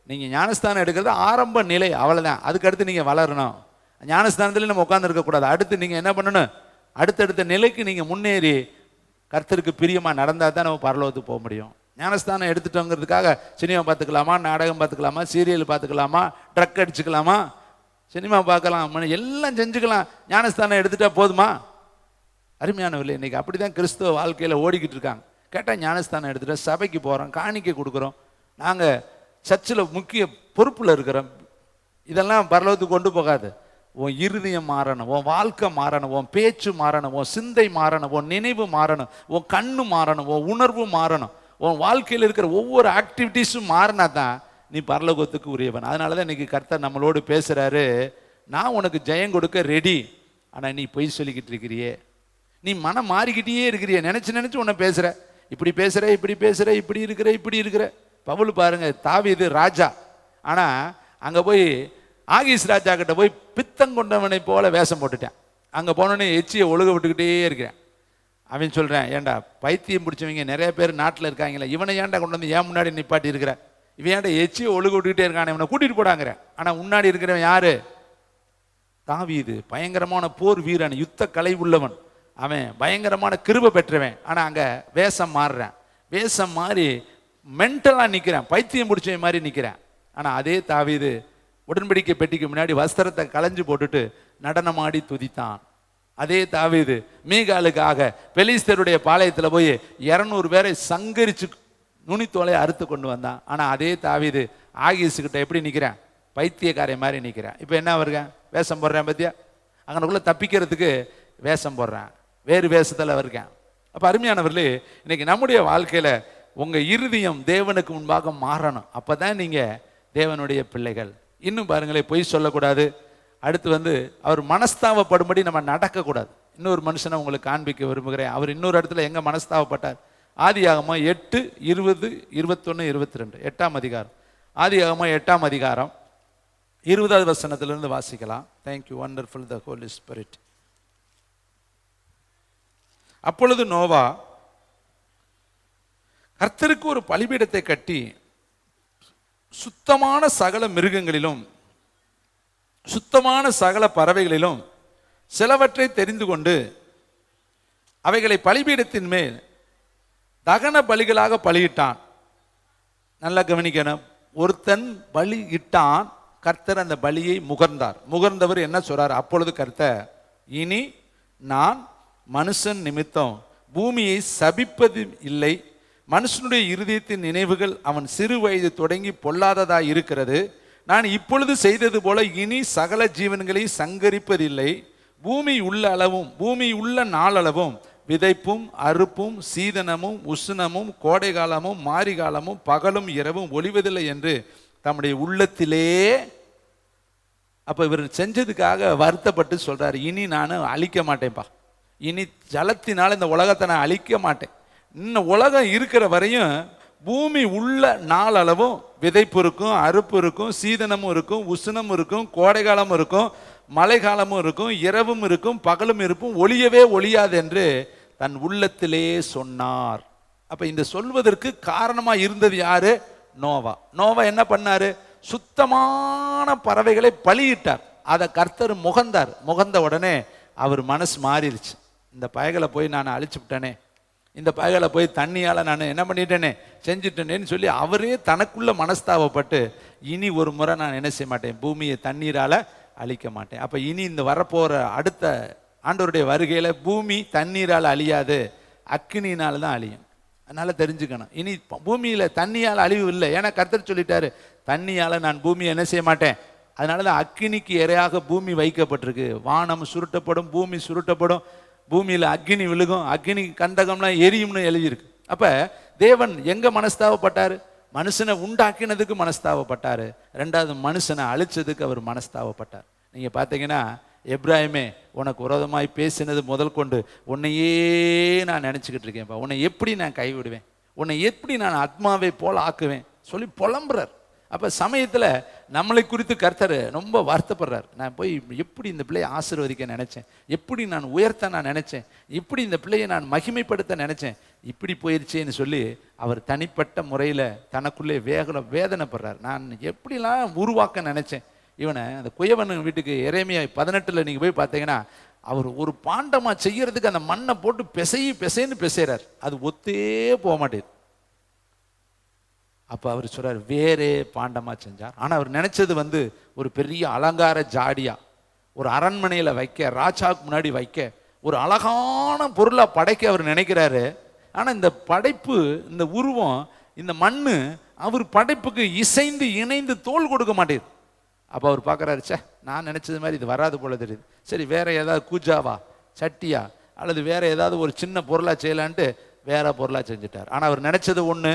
நீங்க ஞானஸ்தானம் எடுக்கிறது ஆரம்ப நிலை, அவ்வளவுதான். அதுக்கடுத்து நீங்க வளரணும். ஞானஸ்தானத்துல நம்ம உட்கார்ந்து இருக்கக்கூடாது. அடுத்து நீங்க என்ன பண்ணணும்? அடுத்தடுத்த நிலைக்கு நீங்க முன்னேறி கர்த்தருக்கு பிரியமா நடந்தா தான் நம்ம பரலோகத்துக்கு போக முடியும். ஞானஸ்தானம் எடுத்துட்டோங்கிறதுக்காக சினிமா பார்த்துக்கலாமா, நாடகம் பார்த்துக்கலாமா, சீரியல் பார்த்துக்கலாமா, ட்ரக் அடிச்சுக்கலாமா, சினிமா பார்க்கலாம், எல்லாம் செஞ்சுக்கலாம், ஞானஸ்தானம் எடுத்துட்டா போதுமா? அருமையானவர்களே, இன்னைக்கு அப்படிதான் கிறிஸ்துவ வாழ்க்கையில ஓடிக்கிட்டு இருக்காங்க. கேட்டால் ஞானஸ்தானம் எடுத்துகிட்டு சபைக்கு போகிறோம், காணிக்கை கொடுக்குறோம், நாங்கள் சர்ச்சில் முக்கிய பொறுப்பில் இருக்கிறோம். இதெல்லாம் பரலோகத்துக்கு கொண்டு போகாது. உன் இருதயம் மாறணும், உன் வாழ்க்கை மாறணும், உன் பேச்சு மாறணும், உன் சிந்தை மாறணும், உன் நினைவு மாறணும், உன் கண்ணு மாறணும், உன் உணர்வு மாறணும், உன் வாழ்க்கையில் இருக்கிற ஒவ்வொரு ஆக்டிவிட்டீஸும் மாறினா தான் நீ பரலோகத்துக்கு உரியவன். அதனால தான் இன்னைக்கு கர்த்தர் நம்மளோடு பேசுகிறாரு, நான் உனக்கு ஜெயம் கொடுக்க ரெடி, ஆனால் நீ பொய் சொல்லிக்கிட்டு இருக்கிறியே, நீ மனம் மாறிக்கிட்டே இருக்கிறியே, நினச்சி உன்னை பேசுகிற, இப்படி பேசுகிற, இப்படி பேசுகிற, இப்படி இருக்கிற. பவுல் பாருங்க, தாவீது ராஜா, ஆனால் அங்கே போய் ஆகீஸ் ராஜா கிட்ட போய் பித்தங்கொண்டவனை போல வேஷம் போட்டுட்டேன். அங்கே போனோடனே எச்சியை ஒழுக விட்டுக்கிட்டே இருக்கிறேன். அவன் சொல்கிறேன், ஏன்டா பைத்தியம் பிடிச்சவங்க நிறைய பேர் நாட்டில் இருக்காங்களே, இவனை ஏன்டா கொண்டு வந்து ஏன் முன்னாடி நிப்பாட்டி இருக்கிற, இவன் ஏன்டா எச்சியை ஒழுக விட்டுக்கிட்டே இருக்கான், இவனை கூட்டிகிட்டு போடாங்கிறேன். ஆனால் முன்னாடி இருக்கிறவன் யாரு? தாவீது. பயங்கரமான போர் வீரன், யுத்த கலை உள்ளவன், அவன் பயங்கரமான கிருபை பெற்றவன். ஆனால் அங்கே வேஷம் மாறுறேன், வேஷம் மாறி மென்டலாக நிற்கிறேன், பைத்தியம் பிடிச்சவன் மாதிரி நிற்கிறேன். ஆனால் அதே தாவீது உடன்படிக்கை பெட்டிக்கு முன்னாடி வஸ்திரத்தை களைஞ்சு போட்டுட்டு நடனமாடி துதித்தான். அதே தாவீது மீகாலுக்காக பெலிஸ்தருடைய பாளையத்தில் போய் 200 பேரை சங்கரிச்சு நுனித்தோலை அறுத்து கொண்டு வந்தான். ஆனால் அதே தாவீது ஆகீஸுக்கிட்ட எப்படி நிற்கிறேன்? பைத்தியக்காரை மாதிரி நிற்கிறேன். இப்போ என்ன வருங்க? வேஷம் போடுறேன் பத்தியா? அங்கனுக்குள்ளே தப்பிக்கிறதுக்கு வேஷம் போடுறேன், வேறு வேஷத்தில் இருக்கேன். அப்போ அருமையானவர்களே, இன்னைக்கு நம்முடைய வாழ்க்கையில் உங்கள் இருதயம் தேவனுக்கு முன்பாக மாறணும். அப்போ தான் நீங்கள் தேவனுடைய பிள்ளைகள். இன்னும் பாருங்களேன், பொய் சொல்லக்கூடாது. அடுத்து அவர் மனஸ்தாபப்படும்படி நம்ம நடக்கக்கூடாது. இன்னொரு மனுஷனை உங்களுக்கு காண்பிக்க விரும்புகிறேன். அவர் இன்னொரு இடத்துல எங்கே மனஸ்தாபப்பட்டார்? ஆதியாகமம் 8, 20, 21, 22, 8ஆம் அதிகாரம். ஆதியாகமம் 8ஆம் அதிகாரம் 20வது வசனத்திலிருந்து வாசிக்கலாம். தேங்க்யூ, வண்டர்ஃபுல் த ஹோலி ஸ்பிரிட். அப்பொழுது நோவா கர்த்தருக்கு ஒரு பலிபீடத்தை கட்டி சுத்தமான சகல மிருகங்களிலும் சுத்தமான சகல பறவைகளிலும் சிலவற்றை தெரிந்து கொண்டு அவைகளை பலிபீடத்தின் மேல் தகன பலிகளாக பலியிட்டான். நல்லா கவனிக்கணும். ஒருத்தன் பலி இட்டான், கர்த்தர் அந்த பலியை முகர்ந்தார். முகர்ந்தவர் என்ன சொல்றார்? அப்பொழுது கர்த்தர், இனி நான் மனுஷன் நிமித்தம் பூமியை சபிப்பது இல்லை, மனுஷனுடைய இருதயத்தின் நினைவுகள் அவன் சிறு வயது தொடங்கி பொல்லாததாய் இருக்கிறது. நான் இப்பொழுது செய்தது போல இனி சகல ஜீவன்களை சங்கரிப்பதில்லை. பூமி உள்ள அளவும் பூமி உள்ள நாளளவும் விதைப்பும் அறுப்பும் சீதனமும் உஷ்ணமும் கோடை காலமும் மாரி காலமும் பகலும் இரவும் ஒளிவதில்லை என்று தம்முடைய உள்ளத்திலே. அப்ப இவர் செஞ்சதுக்காக வருத்தப்பட்டு சொல்றாரு, இனி நான் அழிக்க மாட்டேன்ப்பா, இனி ஜலத்தினால இந்த உலகத்தை நான் அழிக்க மாட்டேன். இன்னும் உலகம் இருக்கிற வரையும் பூமி உள்ள நாளளவும் விதைப்பு இருக்கும், அறுப்பு இருக்கும், சீதனமும் இருக்கும், உஷ்ணமும் இருக்கும், கோடை காலமும் இருக்கும், மழை காலமும் இருக்கும், இரவும் இருக்கும், பகலும் இருக்கும், ஒளியவே ஒளியாது என்று தன் உள்ளத்திலே சொன்னார். அப்ப இந்த சொல்வதற்கு காரணமா இருந்தது யாரு? நோவா. நோவா என்ன பண்ணாரு? சுத்தமான பறவைகளை பலியிட்டார். அதை கர்த்தர் முகந்தார். முகந்த உடனே அவர் மனசு மாறிடுச்சு. இந்த பயகளை போய் நான் அழிச்சு விட்டேனே, இந்த பயகளை போய் தண்ணியால் நான் என்ன பண்ணிட்டேனே, செஞ்சுட்டேனேன்னு சொல்லி அவரே தனக்குள்ள மனஸ்தாபப்பட்டு, இனி ஒரு முறை நான் என்ன செய்ய மாட்டேன், பூமியை தண்ணீரால் அழிக்க மாட்டேன். அப்போ இனி இந்த வரப்போகிற அடுத்த ஆண்டவருடைய வருகையில் பூமி தண்ணீரால் அழியாது, அக்கினியினால் தான் அழியும். அதனால் தெரிஞ்சுக்கணும், இனி பூமியில் தண்ணியால் அழிவு இல்லை. ஏன்னா கர்த்தர் சொல்லிட்டாரு, தண்ணியால் நான் பூமியை என்ன செய்ய மாட்டேன். அதனால தான் அக்கினிக்கு இரையாக பூமி வைக்கப்பட்டிருக்கு. வானம் சுருட்டப்படும், பூமி சுருட்டப்படும், பூமியில் அக்னி விழுகும், அக்னி கந்தகம்லாம் எரியும்னு எழுதியிருக்கு. அப்போ தேவன் எங்கே மனஸ்தாபப்பட்டார்? மனுஷனை உண்டாக்கினதுக்கு மனஸ்தாபப்பட்டார். ரெண்டாவது மனுஷனை அழிச்சதுக்கு அவர் மனஸ்தாபப்பட்டார். நீங்கள் பார்த்தீங்கன்னா எப்ராஹிமே, உனக்கு விரோதமாய் பேசினது முதல் கொண்டு உன்னையே நான் நினச்சிக்கிட்டு இருக்கேன்ப்பா, உன்னை எப்படி நான் கைவிடுவேன், உன்னை எப்படி நான் ஆத்மாவை போல் ஆக்குவேன் சொல்லி புலம்புறார். அப்போ சமயத்தில் நம்மளை குறித்து கர்த்தர் ரொம்ப வருத்தப்படுறார். நான் போய் எப்படி இந்த பிள்ளையை ஆசீர்வதிக்க நினச்சேன், எப்படி நான் உயர்த்த நான் நினச்சேன், இப்படி இந்த பிள்ளையை நான் மகிமைப்படுத்த நினச்சேன், இப்படி போயிடுச்சேன்னு சொல்லி அவர் தனிப்பட்ட முறையில் தனக்குள்ளே வேதனைப்படுறார். நான் எப்படிலாம் உருவாக்க நினச்சேன் இவனை. அந்த குயவன் வீட்டுக்கு எரேமியா 18 நீங்கள் போய் பார்த்தீங்கன்னா, அவர் ஒரு பாண்டமாக செய்யறதுக்கு அந்த மண்ணை போட்டு பிசைன்னு பிசைறார், அது ஒத்தே போக மாட்டேது. அப்போ அவர் சொல்றார், வேறே பாண்டமாக செஞ்சார். ஆனால் அவர் நினைச்சது ஒரு பெரிய அலங்கார ஜாடியா, ஒரு அரண்மனையில் வைக்க, ராஜாவுக்கு முன்னாடி வைக்க, ஒரு அழகான பொருளை படைக்க அவர் நினைக்கிறாரு. ஆனால் இந்த படைப்பு, இந்த உருவம், இந்த மண்ணு அவர் படைப்புக்கு இசைந்து இணைந்து தோல் கொடுக்க மாட்டேது. அப்போ அவர் பார்க்குறாரு, சே நான் நினச்சது மாதிரி இது வராது போல தெரியுது, சரி வேற ஏதாவது கூஜாவா சட்டியா அல்லது வேற ஏதாவது ஒரு சின்ன பொருளாக செய்யலான்ட்டு வேற பொருளாக செஞ்சுட்டார். ஆனால் அவர் நினச்சது ஒன்று,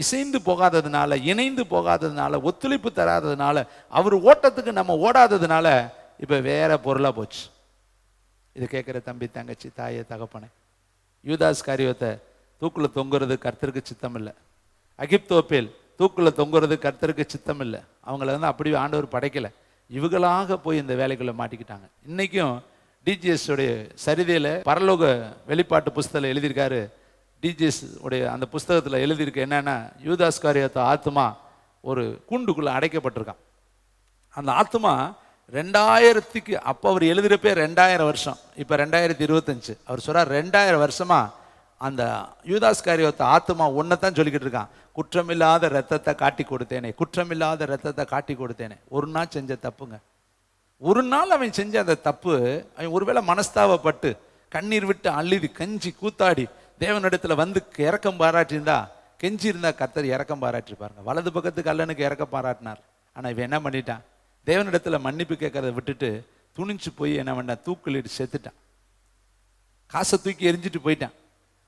இசைந்து போகாததுனால, இணைந்து போகாததுனால, ஒத்துழைப்பு தராததுனால, அவர் ஓட்டத்துக்கு நம்ம ஓடாததுனால இப்போ வேற பொருளாக போச்சு. இது கேட்குற தம்பி, தங்கச்சி, தாயை, தகப்பனை, யூதாஸ் காரியத்தை தூக்கில் தொங்குறது கர்த்தருக்கு சித்தம் இல்லை. அகிப்தோப்பேல் தூக்கில் தொங்குறது கர்த்தருக்கு சித்தம் இல்லை. அவங்கள அப்படி ஆண்டவர் படைக்கலை. இவங்களாக போய் இந்த வேலைக்குள்ளே மாட்டிக்கிட்டாங்க. இன்றைக்கும் டிஜிஎஸ் உடைய சரிதையில் பரலோக வெளிப்பாட்டு புஸ்தகத்தில் எழுதியிருக்காரு. டிஜிஎஸ் உடைய அந்த புஸ்தகத்தில் எழுதியிருக்கு என்னன்னா, யூதாஸ் காரியத்தை ஆத்மா ஒரு கூண்டுக்குள்ளே அடைக்கப்பட்டிருக்கான். அந்த ஆத்மா 2000க்கு அப்போ அவர் எழுதுகிறப்பே 2000 வருஷம், இப்போ 2025. அவர் சொல்கிறார் 2000 வருஷமா அந்த யூதாஸ் காரியத்தை ஆத்மா ஒன்றைத்தான் சொல்லிக்கிட்டு இருக்கான், குற்றமில்லாத ரத்தத்தை காட்டி கொடுத்தேனே, குற்றமில்லாத ரத்தத்தை காட்டி கொடுத்தேனே. ஒரு நாள் செஞ்ச தப்புங்க, ஒரு நாள் அவன் செஞ்ச அந்த தப்பு, அவன் ஒருவேளை மனஸ்தாபப்பட்டு கண்ணீர் விட்டு அள்ளிது கஞ்சி கூத்தாடி தேவனிடத்தில் வந்து இறக்கம் பாராட்டியிருந்தா, கெஞ்சி இருந்தா கர்த்தர் இறக்கம் பாராட்டிருப்பாருங்க. வலது பக்கத்துக்கு அல்லனுக்கு இறக்கம் பாராட்டினார். ஆனால் இவன் என்ன பண்ணிட்டான், தேவனிடத்தில் மன்னிப்பு கேட்கறத விட்டுட்டு துணிச்சு போய் என்ன பண்ணான், தூக்கிலிட்டு செத்துட்டான். காசை தூக்கி எரிஞ்சிட்டு போயிட்டான்.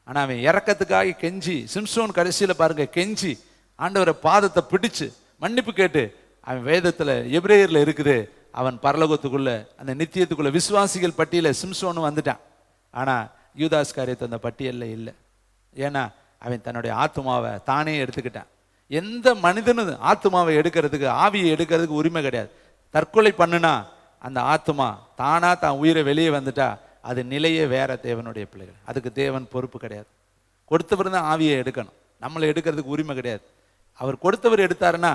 ஆனால் அவன் இறக்கத்துக்காக கெஞ்சி, சிம்சோன் கடைசியில் பாருங்க கெஞ்சி ஆண்டவரை பாதத்தை பிடிச்சு மன்னிப்பு கேட்டு, அவன் வேதத்தில் எபிரேயரில் இருக்குது, அவன் பரலோகத்துக்குள்ள அந்த நித்தியத்துக்குள்ள விசுவாசிகள் பட்டியலில் சிம்சோன்னு வந்துட்டான். ஆனால் யூதாஸ் காரியத்தை அந்த பட்டியலில் இல்லை. ஏன்னா அவன் தன்னுடைய ஆத்மாவை தானே எடுத்துக்கிட்டான். எந்த மனிதனும் ஆத்மாவை எடுக்கிறதுக்கு, ஆவியை எடுக்கிறதுக்கு உரிமை கிடையாது. தற்கொலை பண்ணுனா அந்த ஆத்மா தானா தான் உயிரை வெளியே வந்துட்டா அது நிலையே வேற. தேவனுடைய பிள்ளைகள், அதுக்கு தேவன் பொறுப்பு கிடையாது. கொடுத்தவர் தான் ஆவியை எடுக்கணும், நம்மளை எடுக்கிறதுக்கு உரிமை கிடையாது. அவர் கொடுத்தவர் எடுத்தாருன்னா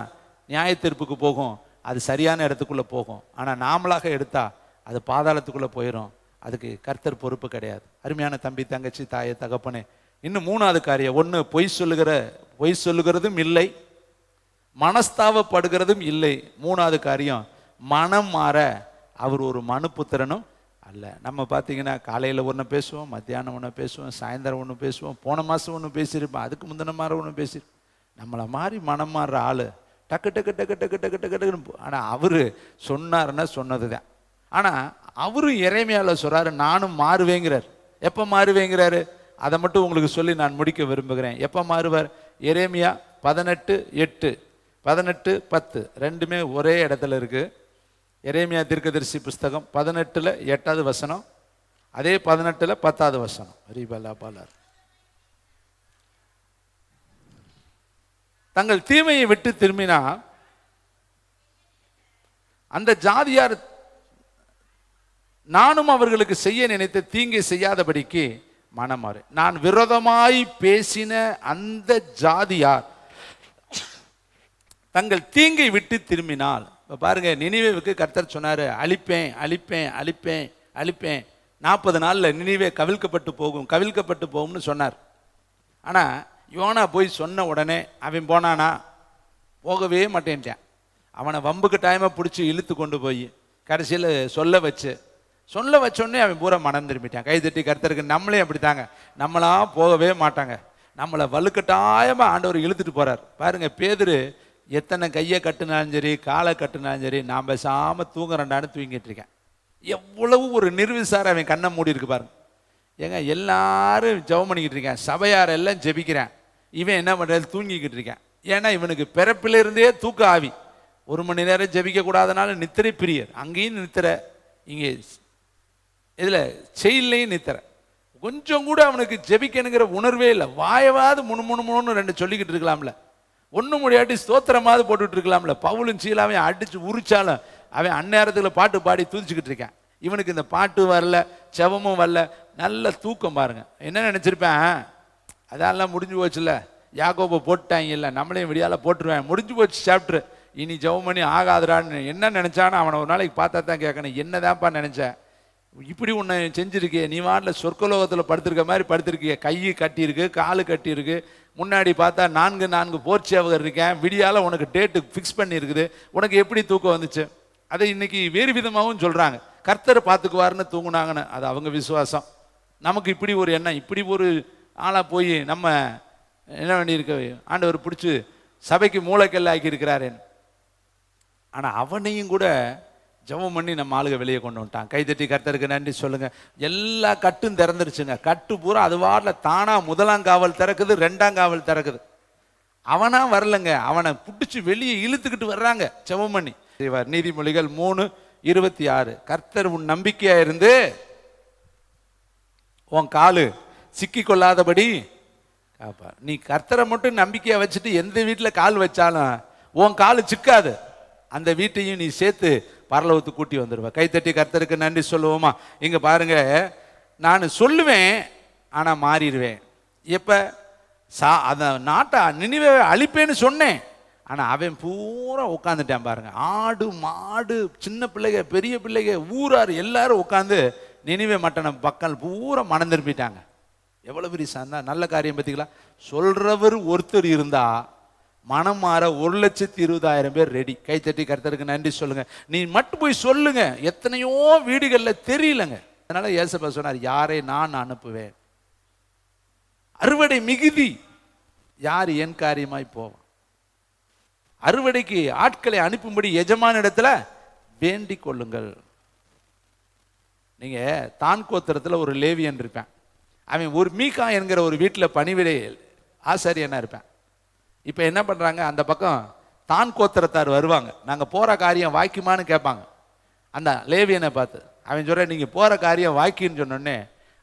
நியாய தீர்ப்புக்கு போகும், அது சரியான இடத்துக்குள்ளே போகும். ஆனால் நாமளாக எடுத்தா அது பாதாளத்துக்குள்ளே போயிடும், அதுக்கு கர்த்தர் பொறுப்பு கிடையாது. அருமையான தம்பி, தங்கச்சி, தாயை, தகப்பனே, இன்னும் 3வது காரியம், ஒன்று பொய் சொல்லுகிறதும் இல்லை, மனஸ்தாபப்படுகிறதும் இல்லை. 3வது காரியம், மனம் மாற அவர் ஒரு மனுப்புத்திரனும் அல்ல. நம்ம பார்த்தீங்கன்னா காலையில் ஒன்று பேசுவோம், மத்தியானம் ஒன்று பேசுவோம், சாயந்தரம் ஒன்று பேசுவோம், போன மாதம் ஒன்று பேசியிருப்போம், அதுக்கு முந்தின மாதிரி ஒன்று பேசியிருப்போம். நம்மளை மாதிரி மனம் மாறுற ஆள் டக்கு டக்கு டக்கு டக்கு டக்கு டக்கு டக்குன்னு. ஆனால் அவர் சொன்னார்னா சொன்னது தான். ஆனால் அவரும் எரேமியாவில் சொல்கிறாரு, நானும் மாறுவேங்கிறார். எப்போ மாறுவேங்கிறாரு அதை மட்டும் உங்களுக்கு சொல்லி நான் முடிக்க விரும்புகிறேன். எப்போ மாறுவார்? எரேமியா 18:8, 18:10 ரெண்டுமே ஒரே இடத்துல இருக்கு. எரேமியா தீர்க்கதரிசி புஸ்தகம் 18ல் 8வது வசனம், அதே 18ல் 10வது வசனம். ரீபலா பாலார், தங்கள் தீமையை விட்டு திரும்பினா அந்த ஜாதியார் நானும் அவர்களுக்கு செய்ய நினைத்த தீங்கை செய்யாதபடிக்கு மனமாறு. நான் விரோதமாய் பேசின அந்த ஜாதியார் தங்கள் தீங்கை விட்டு திரும்பினால். இப்போ பாருங்க, நினிவேவுக்கு கர்த்தர் சொன்னார், அழிப்பேன் அழிப்பேன் அழிப்பேன் அழிப்பேன், 40 நாளில் நினிவே கவிழ்க்கப்பட்டு போகும்னு சொன்னார். ஆனால் யோனா போய் சொன்ன உடனே அவன் போனானா? போகவே மாட்டேன்ட்டான். அவனை வம்புக்கு டைமை பிடிச்சி இழுத்து கொண்டு போய் கடைசியில் சொல்ல வச்சோடனே அவன் பூரா மனம் திரும்பிட்டான். கைதட்டி கர்த்தருக்கு. நம்மளே அப்படித்தாங்க, நம்மளா போகவே மாட்டாங்க, நம்மளை வலுக்கட்டாயமாக ஆண்டவர் இழுத்துட்டு போகிறார். பாருங்க, பேதுரு எத்தனை கையை கட்டுனாலும் சரி, காலை கட்டுனாலும் சரி, நான் பேசாமல் தூங்குறேன்டான்னு தூங்கிட்டு இருக்கேன். எவ்வளவு ஒரு நிர்விசாரம் அவன் கண்ணை மூடி இருக்கு பாருங்க. ஏங்க, எல்லாரும் ஜெபம் பண்ணிக்கிட்டு இருக்கேன், சபையார் எல்லாம் ஜெபிக்கிறேன், இவன் என்ன பண்ணுறது, தூங்கிக்கிட்டு இருக்கேன். ஏன்னா இவனுக்கு பிறப்பிலிருந்தே தூக்க ஆவி. 1 மணி நேரம் ஜெபிக்க கூடாதனால நித்திரை பிரியர். அங்கேயும் நித்திரை, இங்கே இதில் செயல்லையும் நித்திரை. கொஞ்சம் கூட அவனுக்கு ஜெபிக்கணுங்கிற உணர்வே இல்லை. வாயவாது முணுமுணுன்னு 2 சொல்லிக்கிட்டு இருக்கலாம்ல, ஒன்று முடியாட்டி ஸ்தோத்திரமாவது போட்டுட்டு இருக்கலாம்ல. பவுலும் சீலாவையும் அடித்து உரிச்சாலும் அவன் அந்நேரத்தில் பாட்டு பாடி தூதிச்சுக்கிட்டு இருக்கான். இவனுக்கு இந்த பாட்டு வரல, செவமும் வரல, நல்ல தூக்கம். பாருங்க, என்ன நினச்சிருப்பேன், அதெல்லாம் முடிஞ்சு போச்சுல்ல, யாக்கோபை போட்டாங்க இல்லை, நம்மளையும் விடியால போட்டுருவேன், முடிஞ்சு போச்சு சாப்டர், இனி ஜெபம் பண்ணி ஆகாதுடான்னு என்ன நினச்சானோ அவனை ஒரு நாளைக்கு பார்த்தா தான் கேட்கணும், என்னதான்ப்பா நினச்சேன், இப்படி ஒன்று செஞ்சுருக்கே, நீ வாட்டில் சொர்க்கலோகத்தில் படுத்திருக்க மாதிரி படுத்திருக்கிய, கை கட்டியிருக்கு, காலு கட்டியிருக்கு, முன்னாடி பார்த்தா 4 போர்ச்சேவகர் இருக்கேன், விடியால உனக்கு டேட்டு ஃபிக்ஸ் பண்ணியிருக்குது, உனக்கு எப்படி தூக்கம் வந்துச்சு? அதை இன்னைக்கு வேறு விதமாகவும் சொல்கிறாங்க, கர்த்தரை பார்த்துக்குவாருன்னு தூங்குனாங்கன்னு. அது அவங்க விசுவாசம். நமக்கு இப்படி ஒரு எண்ணம், இப்படி ஒரு ஆளாக போய் நம்ம என்ன வேண்டியிருக்க ஆண்டவர் பிடிச்சி சபைக்கு மூளைக்கல்ல ஆக்கியிருக்கிறாரேன். ஆனால் அவனையும் கூட ஜெபம் பண்ணி நம்ம ஆளுக வெளியே கொண்டு வந்துட்டான். கைதட்டி கர்த்தருக்கு நன்றி சொல்லுங்க. எல்லா கட்டும் திறந்துருச்சுங்க. கட்டு பூரா அது வாரில் தானா 1ஆம் காவல் திறக்குது, 2ஆம் காவல் திறக்குது. அவனா வரலங்க, அவனை பிடிச்சி வெளியே இழுத்துக்கிட்டு வர்றாங்க ஜெபம் பண்ணி. நீதிமொழிகள் 3:26 கர்த்தர் உன் நம்பிக்கையா இருந்து உன் காலு சிக்கி கொள்ளாதபடி காப்பார். நீ கர்த்தரை மட்டும் நம்பிக்கையா வச்சுட்டு எந்த வீட்டில் கால் வச்சாலும் உன் காலு சிக்காது. அந்த வீட்டையும் நீ சேர்த்து பரலோகத்துக்கு கூட்டி வந்துடுவ. கைத்தட்டி கர்த்தருக்கு நன்றி சொல்லுவோமா? இங்க பாருங்க, நான் சொல்லுவேன் ஆனா மாறிடுவேன். எப்ப அந்த நாட்டை நினிவே அழிப்பேன்னு சொன்னேன், ஆனா அவன் பூரா உட்காந்துட்டான் பாருங்க. ஆடு மாடு சின்ன பிள்ளைங்க பெரிய பிள்ளைங்க ஊரார் எல்லாரும் உட்காந்து நினிவே மட்டன பக்கம் பூரா மனம் திரும்பிட்டாங்க. எவ்வளவு பெரிய சாந்தா நல்ல காரியம் பார்த்தீங்களா? சொல்றவர் ஒருத்தர் இருந்தா மனம் மாற 1,20,000 பேர் ரெடி. கைத்தட்டி கர்த்தருக்கு நன்றி சொல்லுங்க. நீ மட்டும் போய் சொல்லுங்க. எத்தனையோ வீடுகளில் தெரியலங்க. அதனால இயேசுப்பா சொன்னார், யாரை நான் அனுப்புவேன்? அறுவடை மிகுதி, யார் என் காரியமாய் போவான்? அறுவடைக்கு ஆட்களை அனுப்பும்படி எஜமான இடத்துல வேண்டிக் கொள்ளுங்கள். நீங்க தான் கோத்திரத்தில் ஒரு லேவியன் இருப்பேன். அவன் ஒரு மீகா என்கிற ஒரு வீட்டில் பணிவிடை ஆசாரியனா இருப்பேன். இப்போ என்ன பண்ணுறாங்க, அந்த பக்கம் தான் கோத்திரத்தார் வருவாங்க. நாங்கள் போகிற காரியம் வாய்க்குமான்னு கேட்பாங்க. அந்த லேவியனை பார்த்து அவன் சொல்கிற, நீங்கள் போகிற காரியம் வாய்க்குன்னு சொன்னோடனே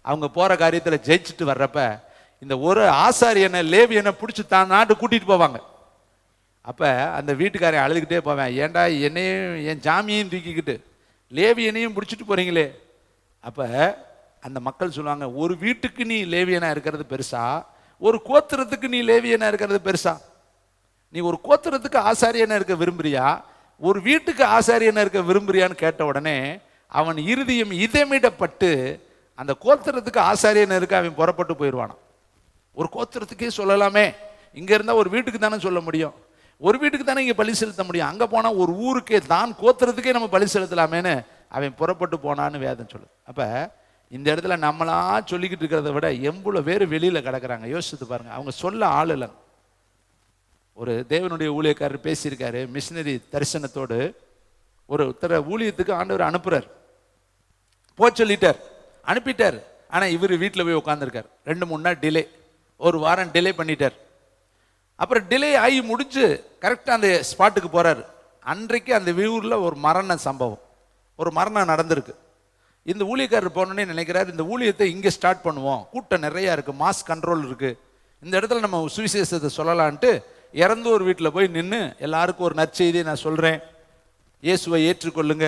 அவங்க போகிற காரியத்தில் ஜெயிச்சுட்டு வர்றப்ப இந்த ஒரு ஆசாரியனை லேவியனை பிடிச்சி தான் நாட்டு கூட்டிகிட்டு போவாங்க. அப்போ அந்த வீட்டுக்காரன் அழுதுகிட்டே போவேன், ஏன்டா என்னையும் என் ஜாமியையும் தூக்கிக்கிட்டு லேவியனையும் பிடிச்சிட்டு போகிறீங்களே. அப்போ அந்த மக்கள் சொல்லுவாங்க, ஒரு வீட்டுக்கு நீ லேவியனாக இருக்கிறது பெருசா, ஒரு கோத்திரத்துக்கு நீ லேவியனாக இருக்கிறது பெருசா? நீ ஒரு கோத்திரத்துக்கு ஆசாரியனா இருக்க விரும்புறியா, ஒரு வீட்டுக்கு ஆசாரியனா இருக்க விரும்புறியான்னு கேட்ட உடனே அவன் இருதயம் இதமிடப்பட்டு அந்த கோத்திரத்துக்கு ஆசாரியனா இருக்க அவன் புறப்பட்டு போயிடுவானான். ஒரு கோத்திரத்துக்கே சொல்லலாமே, இங்க இருந்தா ஒரு வீட்டுக்கு தானே சொல்ல முடியும், ஒரு வீட்டுக்கு தானே இங்க பலி செலுத்த முடியும், அங்க போனா ஒரு ஊருக்கே தான் கோத்திரத்துக்கே நம்ம பலி செலுத்தலாமேன்னு அவன் புறப்பட்டு போனான்னு வேதம் சொல்லுது. அப்ப இந்த இடத்துல நம்மளா சொல்லிக்கிட்டு இருக்கிறத விட எவ்வளவு பேர் வெளியில கிடக்குறாங்க யோசித்து பாருங்க. அவங்க சொல்ல ஆள் இல்லை. ஒரு தேவனுடைய ஊழியக்காரர் பேசியிருக்காரு, மிஷினரி தரிசனத்தோடு ஒரு உத்தர ஊழியத்துக்கு ஆண்டவர் அனுப்புறார். சொல்லிட்டார், அனுப்பிட்டார். ஆனா இவர் வீட்டில் போய் உட்காந்துருக்கார். 2-3 நாள் டிலே, ஒரு வாரம் டிலே பண்ணிட்டார். அப்புறம் டிலே ஆகி முடிஞ்சு கரெக்டாக அந்த ஸ்பாட்டுக்கு போறாரு. அன்றைக்கு அந்த ஊர்ல ஒரு மரண சம்பவம், ஒரு மரணம் நடந்திருக்கு. இந்த ஊழியக்காரர் போனோன்னே நினைக்கிறார், இந்த ஊழியத்தை இங்கே ஸ்டார்ட் பண்ணுவோம், கூட்டம் நிறையா இருக்குது, மாஸ் கண்ட்ரோல் இருக்குது, இந்த இடத்துல நம்ம சுவிசேஷத்தை சொல்லலான்ட்டு இறந்து ஒரு வீட்டில் போய் நின்று எல்லாருக்கும் ஒரு நற்செய்தியை நான் சொல்கிறேன், இயேசுவை ஏற்றுக்கொள்ளுங்க,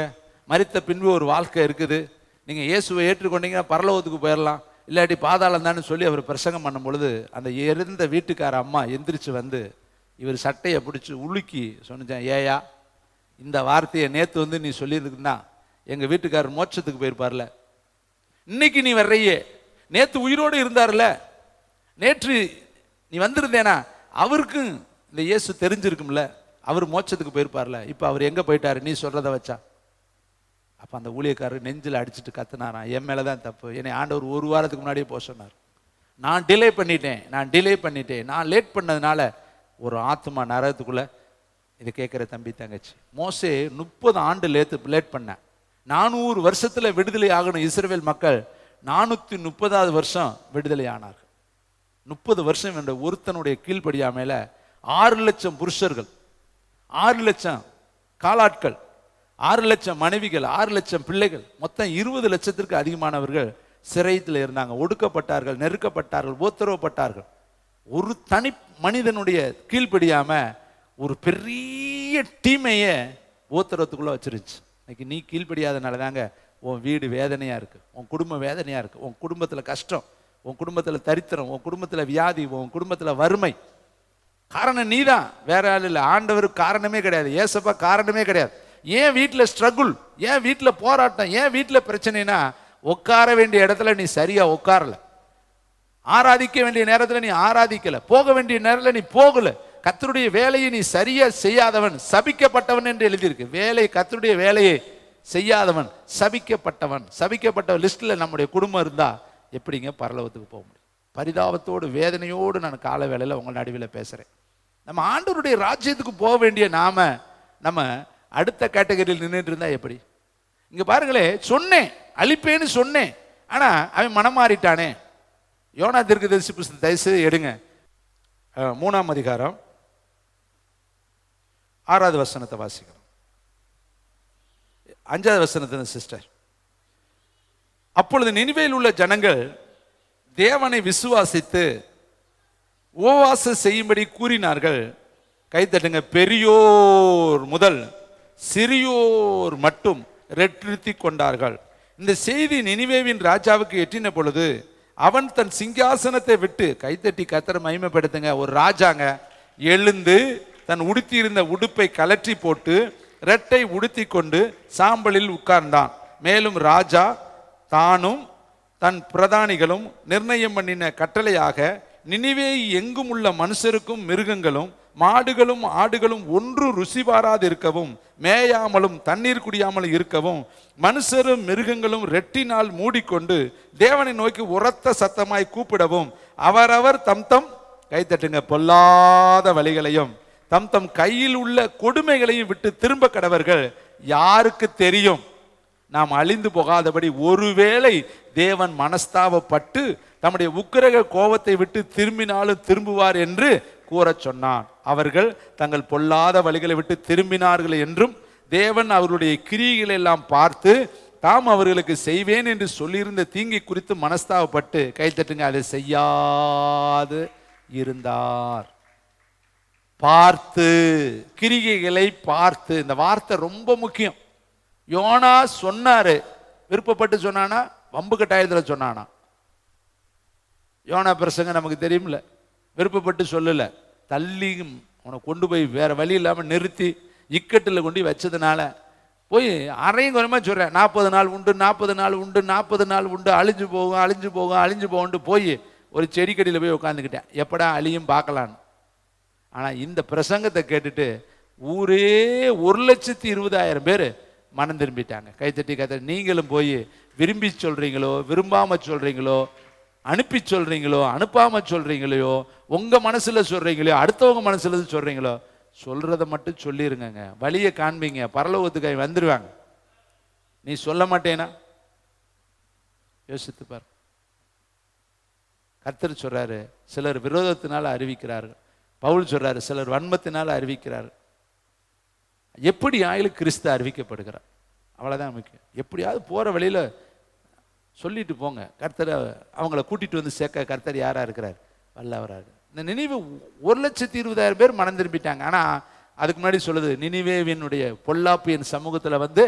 மரித்த பின்பு ஒரு வாழ்க்கை இருக்குது, நீங்கள் இயேசுவை ஏற்றுக்கொண்டீங்கன்னா பரலோகத்துக்கு போயிடலாம், இல்லாட்டி பாதாளம் தான்னு சொல்லி அவர் பிரசங்கம் பண்ணும் பொழுது அந்த இருந்த வீட்டுக்கார அம்மா எந்திரிச்சு வந்து இவர் சட்டையை பிடிச்சி உலுக்கி சொன்னேன், ஏயா இந்த வார்த்தையை நேற்று வந்து நீ சொல்லியிருக்குன்னா எங்கள் வீட்டுக்காரர் மோட்சத்துக்கு போயிருப்பார்ல, இன்னைக்கு நீ வர்றையே, நேற்று உயிரோடு இருந்தார்ல, நேற்று நீ வந்திருந்தேனா அவருக்கும் இந்த இயேசு தெரிஞ்சிருக்கும்ல, அவர் மோட்சத்துக்கு போயிருப்பார்ல, இப்போ அவர் எங்கே போயிட்டாரு நீ சொல்கிறத வச்சா? அப்போ அந்த ஊழியக்காரர் நெஞ்சில் அடிச்சுட்டு கத்துனாரான், என் மேலே தான் தப்பு, என்னை ஆண்டவர் 1 வாரத்துக்கு முன்னாடியே போக சொன்னார், நான் டிலே பண்ணிட்டேன், நான் லேட் பண்ணதுனால ஒரு ஆத்மா நரகத்துக்குள்ள. இதை கேட்குற தம்பி தங்கச்சி, மோசே 30 ஆண்டு லேட் பண்ண, 400 வருஷத்துல விடுதலை ஆகணும் இஸ்ரவேல் மக்கள், 430வது வருஷம் விடுதலை ஆனார்கள். 30 வருஷம் என்ற ஒருத்தனுடைய கீழ்ப்படியாமையில 6 லட்சம் புருஷர்கள், 6 லட்சம் காலாட்கள், 6 லட்சம் மனைவிகள், 6 லட்சம் பிள்ளைகள், மொத்தம் 20 லட்சத்திற்கு அதிகமானவர்கள் சிறையில் இருந்தாங்க, ஒடுக்கப்பட்டார்கள், நெருக்கப்பட்டார்கள், உத்தரவுப்பட்டார்கள். ஒரு தனி மனிதனுடைய கீழ்ப்படியாம ஒரு பெரிய டீமையே உத்தரவுக்குள்ள வச்சிருச்சு. இன்னைக்கு நீ கீழ்ப்படியாதனால தாங்க உன் வீடு வேதனையா இருக்கு, உன் குடும்பம் வேதனையா இருக்கு, உன் குடும்பத்துல கஷ்டம், உன் குடும்பத்துல தரித்திரம், உன் குடும்பத்துல வியாதி, உன் குடும்பத்துல வறுமை. காரணம் நீதான், வேற ஆள் இல்லை. ஆண்டவர் காரணமே கிடையாது, ஏசப்பா காரணமே கிடையாது. ஏன் வீட்டில் ஸ்ட்ரகுள், ஏன் வீட்டில் போராட்டம், ஏன் வீட்டில் பிரச்சனைனா உட்கார வேண்டிய இடத்துல நீ சரியா உட்காரல, ஆராதிக்க வேண்டிய நேரத்தில் நீ ஆராதிக்கல, போக வேண்டிய நேரத்தில் நீ போகல, கர்த்தருடைய வேலையை நீ சரியா செய்யாதவன் சபிக்கப்பட்டவன் என்று எழுதியிருக்கு. கர்த்தருடைய வேலையை செய்யாதவன் சபிக்கப்பட்டவன். சபிக்கப்பட்ட லிஸ்ட்ல நம்முடைய குடும்பம் இருந்தா எப்படிங்க பரலோகத்துக்கு போக முடியும்? பரிதாபத்தோடு வேதனையோடு நான் கால வேளையில் உங்கள் நடுவில் பேசுகிறேன். நம்ம ஆண்டவருடைய ராஜ்யத்துக்கு போக வேண்டிய நம்ம அடுத்த கேட்டகரியில் நின்றுட்டு இருந்தா எப்படி? இங்க பாருங்களே, சொன்னேன் அழிப்பேன்னு சொன்னேன், ஆனா அவன் மனம் மாறிட்டானே. யோனா தீர்க்கதரிசி புத்தகத்தை தயவுசெய்து எடுங்க, 3ஆம் அதிகாரம் 6வது வசனத்தை வாசிக்கிறோம். 5வது வசனத்தின் சிஸ்டர். அப்பொழுது நினிவேயில் உள்ள ஜனங்கள் தேவனை விசுவாசித்து உபவாசம் செய்யும்படி கூறினார்கள். கைத்தட்டுங்க. பெரியோர் முதல் சிறியோர் மட்டும் ரெற்றிருத்தி கொண்டார்கள். இந்த செய்தி நினிவேவின் ராஜாவுக்கு எட்டின பொழுது அவன் தன் சிங்காசனத்தை விட்டு, கைத்தட்டி கர்த்தரை மகிமைப்படுத்துங்க, ஒரு ராஜாங்க எழுந்து தன் உடுத்தி இருந்த உடுப்பை கலற்றி போட்டு ரெட்டை உடுத்தி கொண்டு சாம்பலில் உட்கார்ந்தான். மேலும் ராஜா தானும் தன் பிரதானிகளும் நிர்ணயம் பண்ணின கட்டளையாக நினிவே எங்கும் உள்ள மனுஷருக்கும் மிருகங்களும் மாடுகளும் ஆடுகளும் ஒன்று ருசி பாராது இருக்கவும், மேயாமலும் தண்ணீர் குடியாமலும் இருக்கவும், மனுஷரும் மிருகங்களும் ரெட்டினால் மூடிக்கொண்டு தேவனை நோக்கி உரத்த சத்தமாய் கூப்பிடவும், அவரவர் தம் தம் கைத்தட்டுங்க பொல்லாத வழிகளையும் தம் தம் கையில் உள்ள கொடுமைகளையும் விட்டு திரும்ப கடவர்கள். யாருக்கு தெரியும், நாம் அழிந்து போகாதபடி ஒருவேளை தேவன் மனஸ்தாபப்பட்டு தம்முடைய உக்கிரக கோபத்தை விட்டு திரும்பினாலும் திரும்புவார் என்று கூற சொன்னான். அவர்கள் தங்கள் பொல்லாத வழிகளை விட்டு திரும்பினார்கள் என்றும் தேவன் அவர்களுடைய கிரியைகளை எல்லாம் பார்த்து தாம் அவர்களுக்கு செய்வேன் என்று சொல்லியிருந்த தீங்கை குறித்து மனஸ்தாபப்பட்டு கைத்தட்டுங்க அதை செய்யாது இருந்தார். பார்த்து, கிரியைகளை பார்த்து, இந்த வார்த்தை ரொம்ப முக்கியம். யோனா சொன்னாரு, விருப்பப்பட்டு சொன்னானா வம்பு கட்டாயத்தில் சொன்னானா? யோனா பிரசங்க நமக்கு தெரியும்ல, விருப்பப்பட்டு சொல்லல, தள்ளி உன்னை கொண்டு போய் வேற வழி இல்லாமல் நிறுத்தி இக்கட்டில் கொண்டு வச்சதுனால போய் அரையும் குறைமா சொல்றேன், 40 நாள் உண்டு 40 நாள் உண்டு 40 நாள் உண்டு, அழிஞ்சு போகும் அழிஞ்சு போகும் அழிஞ்சு போகும்ட்டு போய் ஒரு செடிக்கடியில் போய் உட்காந்துக்கிட்டேன், எப்படா அழியும் பார்க்கலான்னு. ஆனால் இந்த பிரசங்கத்தை கேட்டுட்டு ஊரே 1,20,000 பேர் மனம் திரும்பிட்டாங்க. கைத்தட்டி கைத்தட்டி. நீங்களும் போய் விரும்பி சொல்றீங்களோ விரும்பாம சொல்றீங்களோ, அனுப்பி சொல்றீங்களோ அனுப்பாம சொல்றீங்களோ, உங்க மனசுல சொல்றீங்களோ அடுத்தவங்க மனசுல சொல்றீங்களோ, சொல்றதை மட்டும் சொல்லிருங்க, வழியை காண்பீங்க, பரலோகத்துக்கு வந்துருவாங்க. நீ சொல்ல மாட்டேனா யோசித்து பாரு. கர்த்தர் சொல்றாரு, சிலர் விரோதத்தினால அறிவிக்கிறார்கள். பவுல் சொல்றாரு, சிலர் வன்மத்தினால அறிவிக்கிறார்கள். எப்படி ஆயிலும் கிறிஸ்து அறிவிக்கப்படுகிறார், அவ்வளவுதான் முக்கியம். எப்படியாவது போற வழியில சொல்லிட்டு போங்க. கர்த்தர் அவங்கள கூட்டிட்டு வந்து சேர்க்க கர்த்தர் யாரா இருக்கிறார், வல்லவராக. இந்த நினிவே 1,20,000 பேர் மனம் திரும்பிட்டாங்க. ஆனா அதுக்கு முன்னாடி சொல்லுது, நினிவேவினுடைய பொல்லாப்பு என் சமூகத்துல வந்து,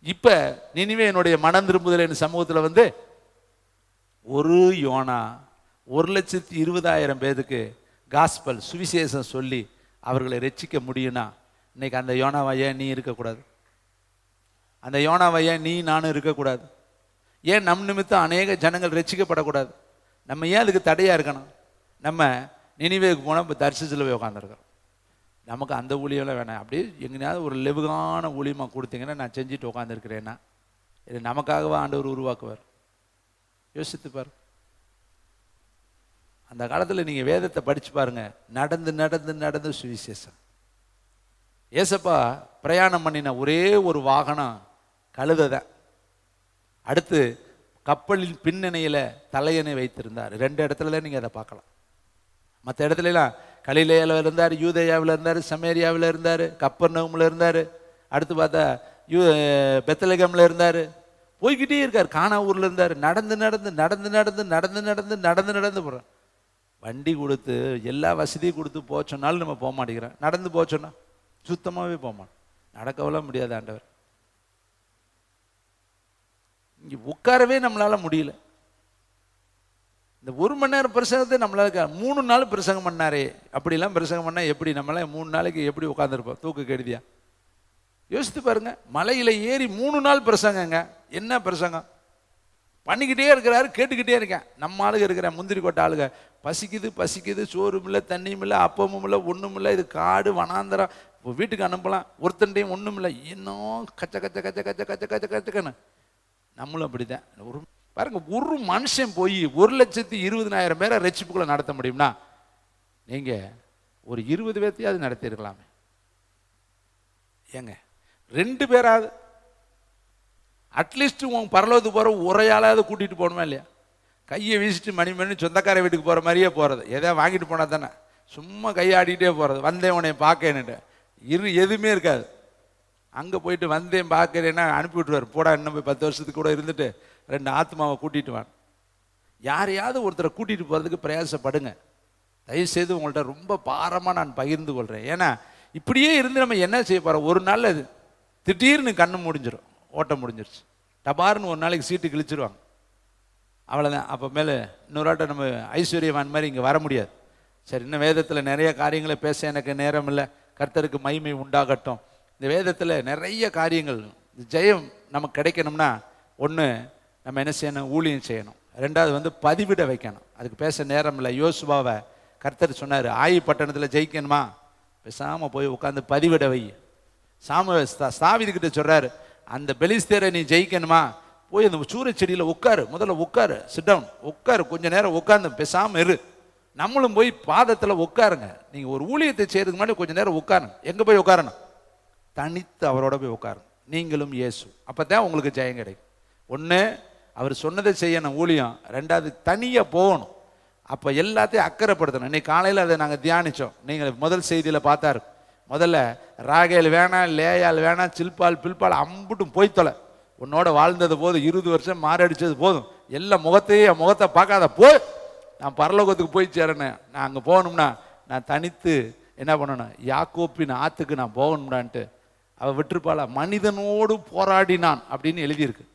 இப்ப நினிவேனுடைய மனம் திரும்புதல் என் சமூகத்துல வந்து, ஒரு யோனா 1,20,000 பேருக்கு காஸ்பல் சுவிசேஷம் சொல்லி அவர்களை ரட்சிக்க முடியும்னா, இன்னைக்கு அந்த யோனாவையா நீ இருக்கக்கூடாது? அந்த யோனாவையா நீ நானும் இருக்கக்கூடாது? ஏன் நம் நிமித்தம் அநேக ஜனங்கள் ரட்சிக்கப்படக்கூடாது? நம்ம ஏன் அதுக்கு தடையா இருக்கணும்? நம்ம நினிவேக்கு போனால் இப்போ தரிசிச்சில் போய் உட்காந்துருக்கிறோம். நமக்கு அந்த ஊழியெல்லாம் வேணாம். அப்படியே எங்கேயாவது ஒரு லெவுகான ஊழியமாக கொடுத்தீங்கன்னா நான் செஞ்சுட்டு உட்காந்துருக்கிறேன்னா, இது நமக்காகவா ஆண்டவர் உருவாக்குவார்? யோசித்து பாரு. அந்த காலத்தில் நீங்கள் வேதத்தை படித்து பாருங்க, நடந்து நடந்து நடந்து சுவிசேஷம். ஏசப்பா பிரயாணம் பண்ணின ஒரே ஒரு வாகனம் கழுதை தான். அடுத்து கப்பலின் பின்னணியில் தலையணை வைத்திருந்தார். 2 இடத்துல நீங்கள் அதை பார்க்கலாம். மற்ற இடத்துலலாம் கலிலேயாவில் இருந்தார், யூதேயாவில் இருந்தார், சமேரியாவில் இருந்தார், கப்பர்நகூமில் இருந்தார், அடுத்து பார்த்தா பெத்லகேமில் இருந்தார், போய்கிட்டே இருக்கார். கானா ஊரில் இருந்தார். நடந்து நடந்து நடந்து நடந்து நடந்து நடந்து நடந்து நடந்து போகிறோம். வண்டி கொடுத்து எல்லா வசதியும் கொடுத்து போச்சோன்னாலும் நம்ம போக மாட்டேங்கிறோம். நடந்து போச்சோன்னா சுத்தமாகவே போக மாட்டோம். நடக்கவெல்லாம் முடியாது ஆண்டவர். இங்கே உட்காரவே நம்மளால முடியல. இந்த 1 மணி நேரம் பிரசங்கத்தை நம்மளால 3 நாள் பிரசங்கம் பண்ணாரே, அப்படிலாம் பிரசங்கம் பண்ணால் எப்படி நம்மளால 3 நாளைக்கு எப்படி உட்காந்துருப்போம்? தூக்கு கெடுதியா? யோசித்து பாருங்க. மலையில் ஏறி 3 நாள் பிரசங்கங்க. என்ன பிரசங்கம் பண்ணிக்கிட்டே இருக்கிறாரு, கேட்டுக்கிட்டே இருக்கேன். நம்ம ஆளுங்க இருக்கிற முந்திரி கொட்ட ஆளுங்க, பசிக்குது பசிக்குது, சோறும் இல்லை தண்ணியும் இல்லை அப்பமும் இல்லை ஒன்றும் இல்லை, இது காடு வனாந்தரம், இப்போ வீட்டுக்கு அனுப்பலாம், ஒருத்தண்டையும் ஒன்றும் இல்லை, இன்னும் கச்ச கச்ச கச்ச கச்ச கச்ச கச்ச கச்சக்கன்னு. நம்மளும் அப்படித்தான். ஒரு பாருங்க, ஒரு மனுஷன் போய் 1,20,000 பேரை ரட்சிப்புக்குள்ள நடத்த முடியும்னா நீங்க ஒரு 20 பேர்த்தையாவது நடத்திருக்கலாமே. ஏங்க 2 பேராவது அட்லீஸ்ட் உன் பரலோகத்துக்கு போகிற உரையாளாவது கூட்டிகிட்டு போகணுமா இல்லையா? கையை வீசிட்டு மணி சொந்தக்கார வீட்டுக்கு போகிற மாதிரியே போகிறது. எதாவது வாங்கிட்டு போனால் தானே, சும்மா கையாடிக்கிட்டே போகிறது. வந்தேன் உன்னை பார்க்கேன்னுட்டு எதுவுமே இருக்காது. அங்கே போயிட்டு வந்தேன் பார்க்குறேன்னா அனுப்பி விட்டுருவார். போடா, இன்னும் போய் 10 வருஷத்துக்கு கூட இருந்துட்டு 2 ஆத்மாவை கூட்டிகிட்டு வாங்க. யாரையாவது ஒருத்தரை கூட்டிகிட்டு போகிறதுக்கு பிரயாசப்படுங்க. தயவுசெய்து உங்கள்கிட்ட ரொம்ப பாரமாக நான் பகிர்ந்து கொள்கிறேன். ஏன்னா இப்படியே இருந்து நம்ம என்ன செய்ய போகிறோம்? ஒரு நாள் அது திடீர்னு கண்ணு முடிஞ்சிடும், ஓட்டம் முடிஞ்சிருச்சு. டபார்னு ஒரு நாளைக்கு சீட்டு கிழிச்சிருவாங்க, அவ்வளோதான். அப்போ மேலே இன்னொரு நம்ம ஐஸ்வர்யவான் மாதிரி இங்கே வர முடியாது. சரி, இன்னும் வேதத்தில் நிறைய காரியங்களை பேச எனக்கு நேரம் இல்லை. கர்த்தருக்கு மகிமை உண்டாகட்டும். இந்த வேதத்தில் நிறைய காரியங்கள், ஜெயம் நமக்கு கிடைக்கணும்னா ஒன்று நம்ம என்ன செய்யணும்? ஊழியம் செய்யணும். 2வது பதிவிட வைக்கணும். அதுக்கு பேச நேரம் இல்லை. யோசுவாவை கர்த்தர் சொன்னார், ஆயி பட்டணத்தில் ஜெயிக்கணுமா, பேசாமல் போய் உட்காந்து பதிவிட வை. தாவீதுகிட்ட சொல்கிறாரு, அந்த பெலிஸ்தேரை நீ ஜெயிக்கணுமா, போய் அந்த சூரியச்செடியில் உட்காரு, முதல்ல உட்காரு, சிட்டவுன் உட்காரு, கொஞ்ச நேரம் உட்காந்து பேசாமல் இரு. நம்மளும் போய் பாதத்தில் உட்காருங்க. நீங்கள் ஒரு ஊழியத்தை செய்கிறதுக்கு முன்னாடி கொஞ்சம் நேரம் உட்காருங்க. எங்கே போய் உட்காரணும்? தனித்து அவரோட போய் உட்காருங்க. நீங்களும் இயேசு. அப்போ தான் உங்களுக்கு ஜெயம் கிடைக்கும். ஒன்று, அவர் சொன்னதை செய்யணும் ஊழியம். 2வது தனியாக போகணும். அப்போ எல்லாத்தையும் அக்கறைப்படுத்தணும். இன்னைக்கு காலையில் அதை நாங்கள் தியானித்தோம். நீங்கள் முதல் செய்தியில் பார்த்தாரு. முதல்ல ராகேல் வேணாம், லேயால் வேணாம், சில்பால் பில்பால் அம்புட்டும் போய் தொலை. உன்னோட வாழ்ந்தது போதும், 20 வருஷம் மாரடிச்சது போதும், எல்லா முகத்தை பார்க்காத போ, நான் பரலோகத்துக்கு போய் சேரணும். நான் அங்கே போகணும்னா நான் தனித்து என்ன பண்ணணும்? யாக்கோப்பின் ஆற்றுக்கு நான் போகணும்டான்ட்டு அவள் விட்டுருப்பாளா? மனிதனோடு போராடினான் அப்படின்னு எழுதியிருக்கு.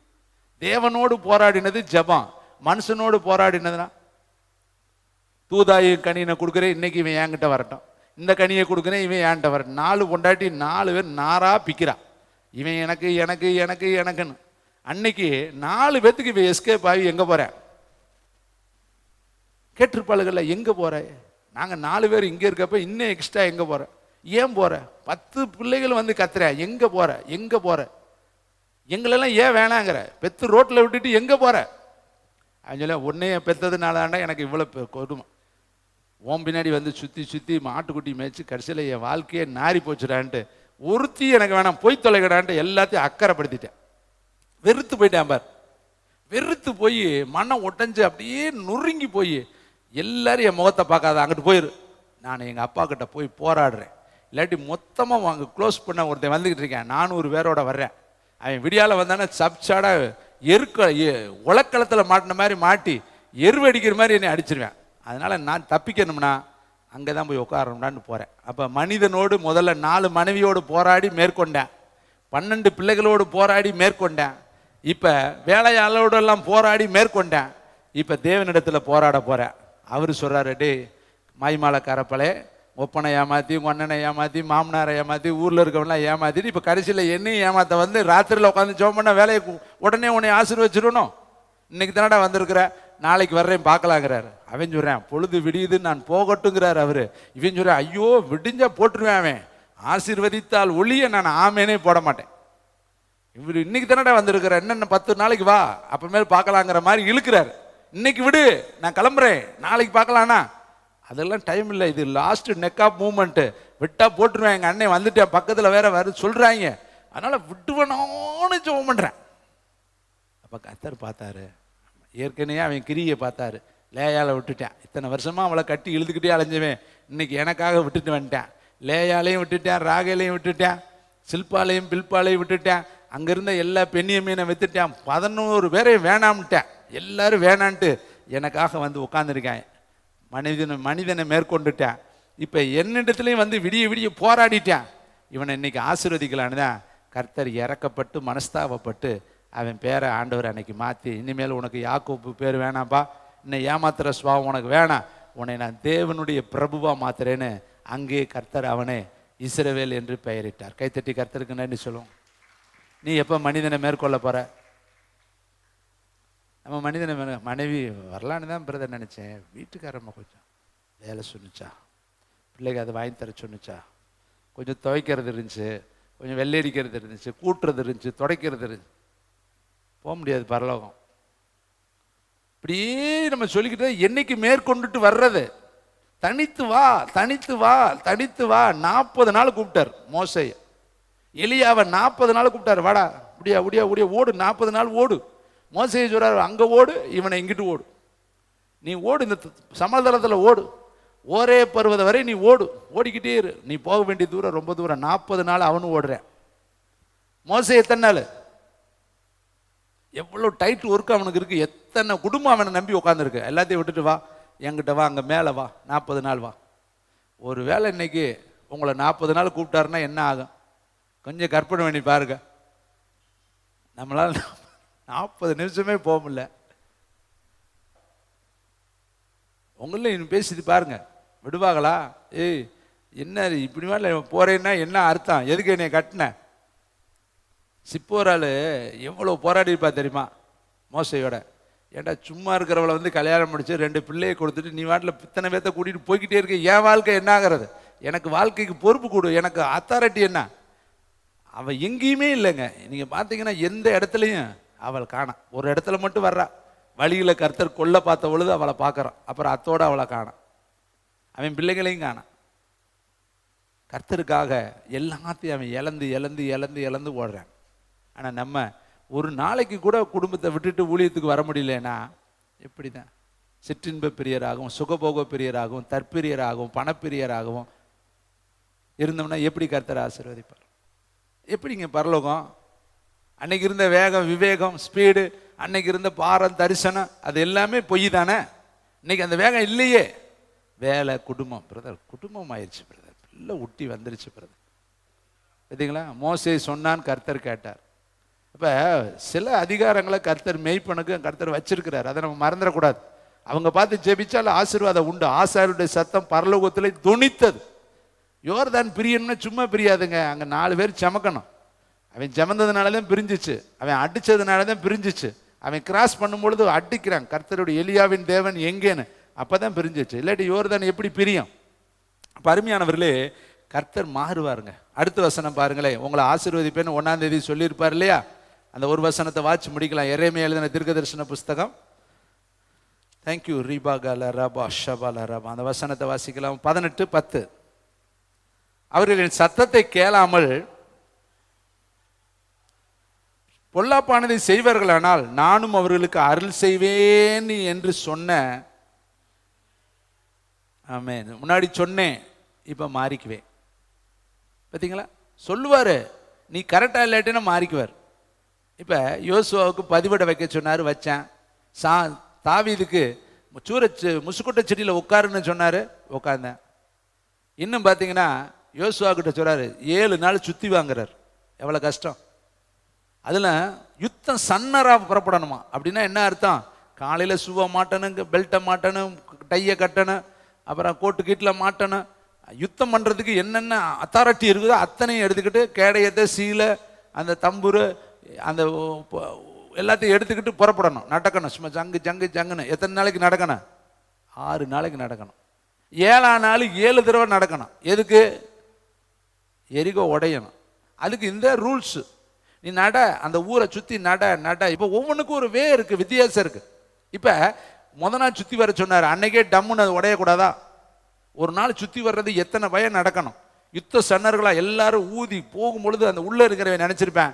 தேவனோடு போராடினது ஜெபம், மனுஷனோடு போராடினதுனா தூதாயி கனியை கொடுக்குறேன், இன்னைக்கு இவன் என்கிட்ட வரட்டும், இந்த கனியை கொடுக்குறேன், இவன் என்கிட்ட வரட்டும். 4 பொண்டாட்டி 4 பேர் நாரா பிக்கிறா, இவன் எனக்கு எனக்கு எனக்கு எனக்குன்னு. அன்னைக்கு 4 பேத்துக்கு இவன் எஸ்கேப் ஆகி எங்கே போகிறேன் கேட்டிருப்பாளுகள்ல, எங்கே போகிற? நாங்கள் 4 பேர் இங்கே இருக்கப்ப இன்னும் எக்ஸ்ட்ரா எங்கே போகிற? ஏன் போகிற? 10 பிள்ளைகள் வந்து கத்துறேன், எங்கே போகிற எங்கே போகிற? எங்களெல்லாம் ஏன் வேணாங்கிற? பெத்து ரோட்டில் விட்டுட்டு எங்கே போகிற? அவன் சொல்ல, உன்னைய பெற்றதுனாலாண்டா எனக்கு இவ்வளோ கொடுமை, ஓம் பின்னாடி வந்து சுற்றி சுற்றி மாட்டுக்குட்டி மேய்ச்சி கடைசியில் என் வாழ்க்கையே நாரி போச்சுடான்ட்டு, ஒருத்தி எனக்கு வேணாம், போய் தொலைக்கடான்ட்டு எல்லாத்தையும் அக்கறைப்படுத்திட்டேன். வெறுத்து போயிட்டேன் பார். வெறுத்து போய் மனம் ஒட்டஞ்சு அப்படியே நொறுங்கி போய் எல்லாரும் என் முகத்தை பார்க்காத, அங்கிட்டு போயிரு, நான் எங்கள் அப்பா கிட்ட போய் போராடுறேன், இல்லாட்டி மொத்தமாக அங்கே க்ளோஸ் பண்ண ஒருத்தன் வந்துக்கிட்டு இருக்கேன், 400 பேரோட வர்றேன். அவன் விடியால் வந்தானே சப்சாடா உலக்களத்தில் மாட்டின மாதிரி மாட்டி எருவடிக்கிற மாதிரி என்னை அடிச்சிருவேன். அதனால் நான் தப்பிக்கணும்னா அங்கே தான் போய் உட்காரணும்டான்னு போகிறேன். அப்போ மனிதனோடு முதல்ல 4 மனைவியோடு போராடி மேற்கொண்டேன், 12 பிள்ளைகளோடு போராடி மேற்கொண்டேன், இப்போ வேலையாளோடெல்லாம் போராடி மேற்கொண்டேன், இப்போ தேவனிடத்தில் போராட போகிறேன். அவர் சொல்கிறாரு, டே மாய்மாலக்காரப்பளே, ஒப்பனை ஏமாற்றி, ஒன்னனை ஏமாற்றி, மாமனாரை ஏமாற்றி, ஊரில் இருக்கவங்களாம் ஏமாற்றிட்டு இப்போ கடைசியில் என்னையும் ஏமாற்ற வந்து ராத்திரியில் உட்காந்து ஜோம் பண்ண வேலையை உடனே உன்னை ஆசீர்வச்சிடணும். இன்னைக்கு தானடா வந்திருக்கிற, நாளைக்கு வர்றேன் பார்க்கலாங்கிறாரு. அவன் சொல்கிறேன், பொழுது விடியுது நான் போகட்டுங்கிறார் அவர். இவன் சொல்கிறேன், ஐயோ விடிஞ்சா போட்டுருவேன், அவன் ஆசீர்வதித்தால் ஒளிய நான் ஆமேனே போட மாட்டேன். இவர் இன்னைக்கு தானடா வந்திருக்கிற, என்னென்ன 10 நாளைக்கு வா, அப்பமேல் பார்க்கலாங்கிற மாதிரி இழுக்கிறார். இன்னைக்கு விடு, நான் கிளம்புறேன், நாளைக்கு பார்க்கலான்னா அதெல்லாம் டைம் இல்லை, இது லாஸ்ட் நெக் ஆஃப் மூமெண்ட்டு, விட்டா போட்டுருவேன், எங்கள் அண்ணன் வந்துட்டேன் பக்கத்தில் வேற வர சொல்கிறாங்க, அதனால் விட்டுவனோன்னு ஜெபம் பண்ணுறேன். அப்போ கர்த்தர் பார்த்தாரு, ஏற்கனவே அவன் கிரியை பார்த்தாரு. லேயால விட்டுட்டேன், இத்தனை வருஷமாக அவளை கட்டி இழுதுகிட்டே அலைஞ்சவேன், இன்னைக்கு எனக்காக விட்டுட்டு வந்துட்டேன். லேயாலையும் விட்டுட்டேன், ராகேலையும் விட்டுட்டேன், சில்பாலையும் பில்பாலையும் விட்டுட்டேன், அங்கிருந்த எல்லா பெண்ணியமீனை வித்துட்டேன், 11 பேரையும் வேணாம்ட்டேன், எல்லாரும் வேணான்ட்டு எனக்காக வந்து உட்காந்துருக்கேன். மனிதனை மேற்கொண்டுட்டேன். இப்போ என்னிடத்துலையும் வந்து விடிய விடிய போராடிட்டேன். இவனை இன்னைக்கு ஆசீர்வதிக்கலான்னு தான் கர்த்தர் இறக்கப்பட்டு மனஸ்தாபப்பட்டு அவன் பேரை ஆண்டவர் அன்னைக்கு மாற்றி, இனிமேல் உனக்கு யாக்கோப்பு பேர் வேணாம்ப்பா, இன்னும் ஏமாத்துற சுவாவம் உனக்கு வேணாம், உன்னை நான் தேவனுடைய பிரபுவாக மாத்துறேன்னு அங்கே கர்த்தர் அவனே இஸ்ரவேல் என்று பெயரிட்டார். கைத்தட்டி கர்த்தருக்கு நன்றி சொல்லுவோம். நீ எப்போ மனிதனை மேற்கொள்ள போகிற? நம்ம மனிதனை மனைவி வரலான்னு தான் பிரதர் நினச்சேன், வீட்டுக்காரம்மா கொஞ்சம் வேலை சொன்னிச்சா, பிள்ளைக்கு அதை வாங்கி தர சொன்னிச்சா, கொஞ்சம் துவைக்கிறது இருந்துச்சு, கொஞ்சம் வெள்ளையடிக்கிறது இருந்துச்சு, கூட்டுறது இருந்துச்சு, துடைக்கிறது இருந்துச்சு. போக முடியாது பரலோகம். இப்படியே நம்ம சொல்லிக்கிட்டு என்னைக்கு மேற்கொண்டுட்டு வர்றது. தனித்து வா, தனித்து வா, தனித்து வா. 40 நாள் கூப்பிட்டார் மோசைய. எலியாவை 40 நாள் கூப்பிட்டார், வாடா இப்படியா உடியா உடியா ஓடு, 40 நாள் ஓடு. மோசையை சொல்றாரு, அங்க ஓடு, இவனை இங்கிட்டு ஓடு, நீ ஓடு, இந்த சமதளத்தில் ஓடு, ஒரே பருவத வரை நீ ஓடு, ஓடிக்கிட்டே இரு, நீ போக வேண்டிய தூரம் ரொம்ப தூரம். 40 நாள் அவனும் ஓடுறேன். மோசை எத்தனை நாள், எவ்வளோ டைட் ஒர்க் அவனுக்கு இருக்கு, எத்தனை குடும்பம் அவனை நம்பி உட்காந்துருக்கு. எல்லாத்தையும் விட்டுட்டு வா, என்கிட்ட வா, அங்கே மேலே வா, 40 நாள் வா. ஒரு வேளை இன்னைக்கு உங்களை 40 நாள் கூப்பிட்டாருன்னா என்ன ஆகும் கொஞ்சம் கற்பனை பண்ணி பாருங்க. நம்மளால் 40 நிமிஷமே போக முடியல. உங்கள இன்னும் பேசிட்டு பாருங்க, விடுவாங்களா? ஏய் என்ன இப்படி மாதிரி போறேன்னா என்ன அர்த்தம், எதுக்கு என்னை கட்டின? சிப்போரால் எவ்வளோ போராடிப்பா தெரியுமா மோசையோட. ஏன்டா சும்மா இருக்கிறவளை வந்து கல்யாணம் முடிச்சு 2 பிள்ளையை கொடுத்துட்டு நீ வாட்டில் பித்தனை பேத்த கூட்டிகிட்டு போய்கிட்டே இருக்க, என் வாழ்க்கை என்ன ஆகிறது? எனக்கு வாழ்க்கைக்கு பொறுப்பு கொடு, எனக்கு அத்தாரிட்டி என்ன? அவள் எங்கேயுமே இல்லைங்க. நீங்கள் பார்த்தீங்கன்னா எந்த இடத்துலையும் அவள் காணா. ஒரு இடத்துல மட்டும் வர்றா, வழியில் கர்த்தர் கொல்ல பார்த்த பொழுது அவளை பார்க்குறான், அப்புறம் அத்தோடு அவளை காணாம், அவன் பிள்ளைகளையும் காணாம். கர்த்தருக்காக எல்லாத்தையும் அவன் இழந்து இழந்து இழந்து இழந்து ஓடுறான். ஆனால் நம்ம ஒரு நாளைக்கு கூட குடும்பத்தை விட்டுட்டு ஊழியத்துக்கு வர முடியலன்னா எப்படி தான் சிற்றின்ப பிரியராகவும் சுகபோக பிரியராகவும் தற்பிரியராகவும் பணப்பிரியராகவும் இருந்தோம்னா எப்படி கர்த்தர் ஆசீர்வதிப்பார்? எப்படிங்க பரலோகம்? அன்னைக்கு இருந்த வேகம், விவேகம், ஸ்பீடு, அன்னைக்கு இருந்த பாரம், தரிசனம், அது எல்லாமே பொய் தானே. இன்னைக்கு அந்த வேகம் இல்லையே. வேலை, குடும்பம், பிரதர் குடும்பம் ஆயிடுச்சு பிரதர், பிள்ளை ஊட்டி வந்துருச்சு பிரதர். பார்த்தீங்களா, மோசே சொன்னான், கர்த்தர் கேட்டார். அப்போ சில அதிகாரங்களை கர்த்தர் மெய்ப்பனுக்கு கர்த்தர் வச்சிருக்கிறார், அதை நம்ம மறந்துடக்கூடாது. அவங்க பார்த்து ஜெபிச்சால் ஆசீர்வாதம் உண்டு. ஆசாரியருடைய சத்தம் பரலோகத்தில் துணித்தது. யோர்தான் பிரியணும்னா சும்மா பிரியாதுங்க, அங்கே 4 பேர் சமக்கணும். அவன் சமந்ததுனால தான் பிரிஞ்சிச்சு, அவன் அடித்ததுனால தான் பிரிஞ்சிச்சு. அவன் கிராஸ் பண்ணும்பொழுது அடிக்கிறான், கர்த்தருடைய எலியாவின் தேவன் எங்கேன்னு, அப்போ தான் பிரிஞ்சிச்சு. இல்லாட்டி யோர்தான் எப்படி பிரியும்? அப்போ அருமையானவர்களே, கர்த்தர் மாறுவாருங்க. அடுத்த வசனம் பாருங்களேன். உங்களை ஆசீர்வதிப்பேன்னு 1ஆம் தேதி சொல்லியிருப்பார் இல்லையா? அந்த ஒரு வசனத்தை வாட்சி முடிக்கலாம். எரேமியா எழுதின தீர்க்கதரிசன புஸ்தகம். தேங்க்யூ ரீபாகால ரபா ஷபால ரபா. அந்த வசனத்தை வாசிக்கலாம். 18:10. அவர்களின் சத்தத்தை கேளாமல் பொல்லாப்பானதை செய்வார்களானால் நானும் அவர்களுக்கு அருள் செய்வேன் என்று சொன்ன. ஆமென். முன்னாடி சொன்னேன், இப்போ மாறிக்குவேன். பார்த்தீங்களா, சொல்லுவார், நீ கரெக்டாக இல்லாட்டினா மாறிக்குவார். இப்போ யோசுவாவுக்கு பதிவிட வைக்க சொன்னார், வச்சேன். தாவீதுக்கு முசுக்குட்ட செடியில் உட்காருன்னு சொன்னார், உட்கார்ந்தேன். இன்னும் பார்த்தீங்கன்னா யோசுவா கிட்ட சொல்கிறாரு, 7 நாள் சுற்றி வாங்குறார். எவ்வளோ கஷ்டம். அதில் யுத்தம் சன்னராக புறப்படணுமா? அப்படின்னா என்ன அர்த்தம்? காலையில் ஷூவை மாட்டணும், பெல்ட்டை மாட்டணும், டையை கட்டணும், அப்புறம் கோட்டு கீட்டில் மாட்டணும். யுத்தம் பண்ணுறதுக்கு என்னென்ன அத்தாரிட்டி இருக்குதோ அத்தனையும் எடுத்துக்கிட்டு கேடயத்தை, சீலை, அந்த தம்புரு, அந்த எல்லாத்தையும் எடுத்துக்கிட்டு புறப்படணும், நடக்கணும். சும்மா ஜங்கு ஜங்கு ஜங்குன்னு. எத்தனை நாளைக்கு நடக்கணும்? 6 நாளைக்கு நடக்கணும். 7ஆம் நாள் 7 தடவை நடக்கணும். எதுக்கு? எரிகோ உடையணும். அதுக்கு இந்த ரூல்ஸு. நீ நட, அந்த ஊரை சுற்றி நட நட. இப்போ ஒவ்வொன்றுக்கும் ஒரு வே இருக்குது, வித்தியாசம் இருக்குது. இப்போ நாள் சுற்றி வர சொன்னார், அன்னைக்கே டம்முன்னு அது உடையக்கூடாதா? ஒரு நாள் சுற்றி வர்றது எத்தனை பயம் நடக்கணும். யுத்த சன்னர்களாக எல்லாரும் ஊதி போகும்பொழுது அந்த உள்ளே இருக்கிறவன் நினச்சிருப்பேன்,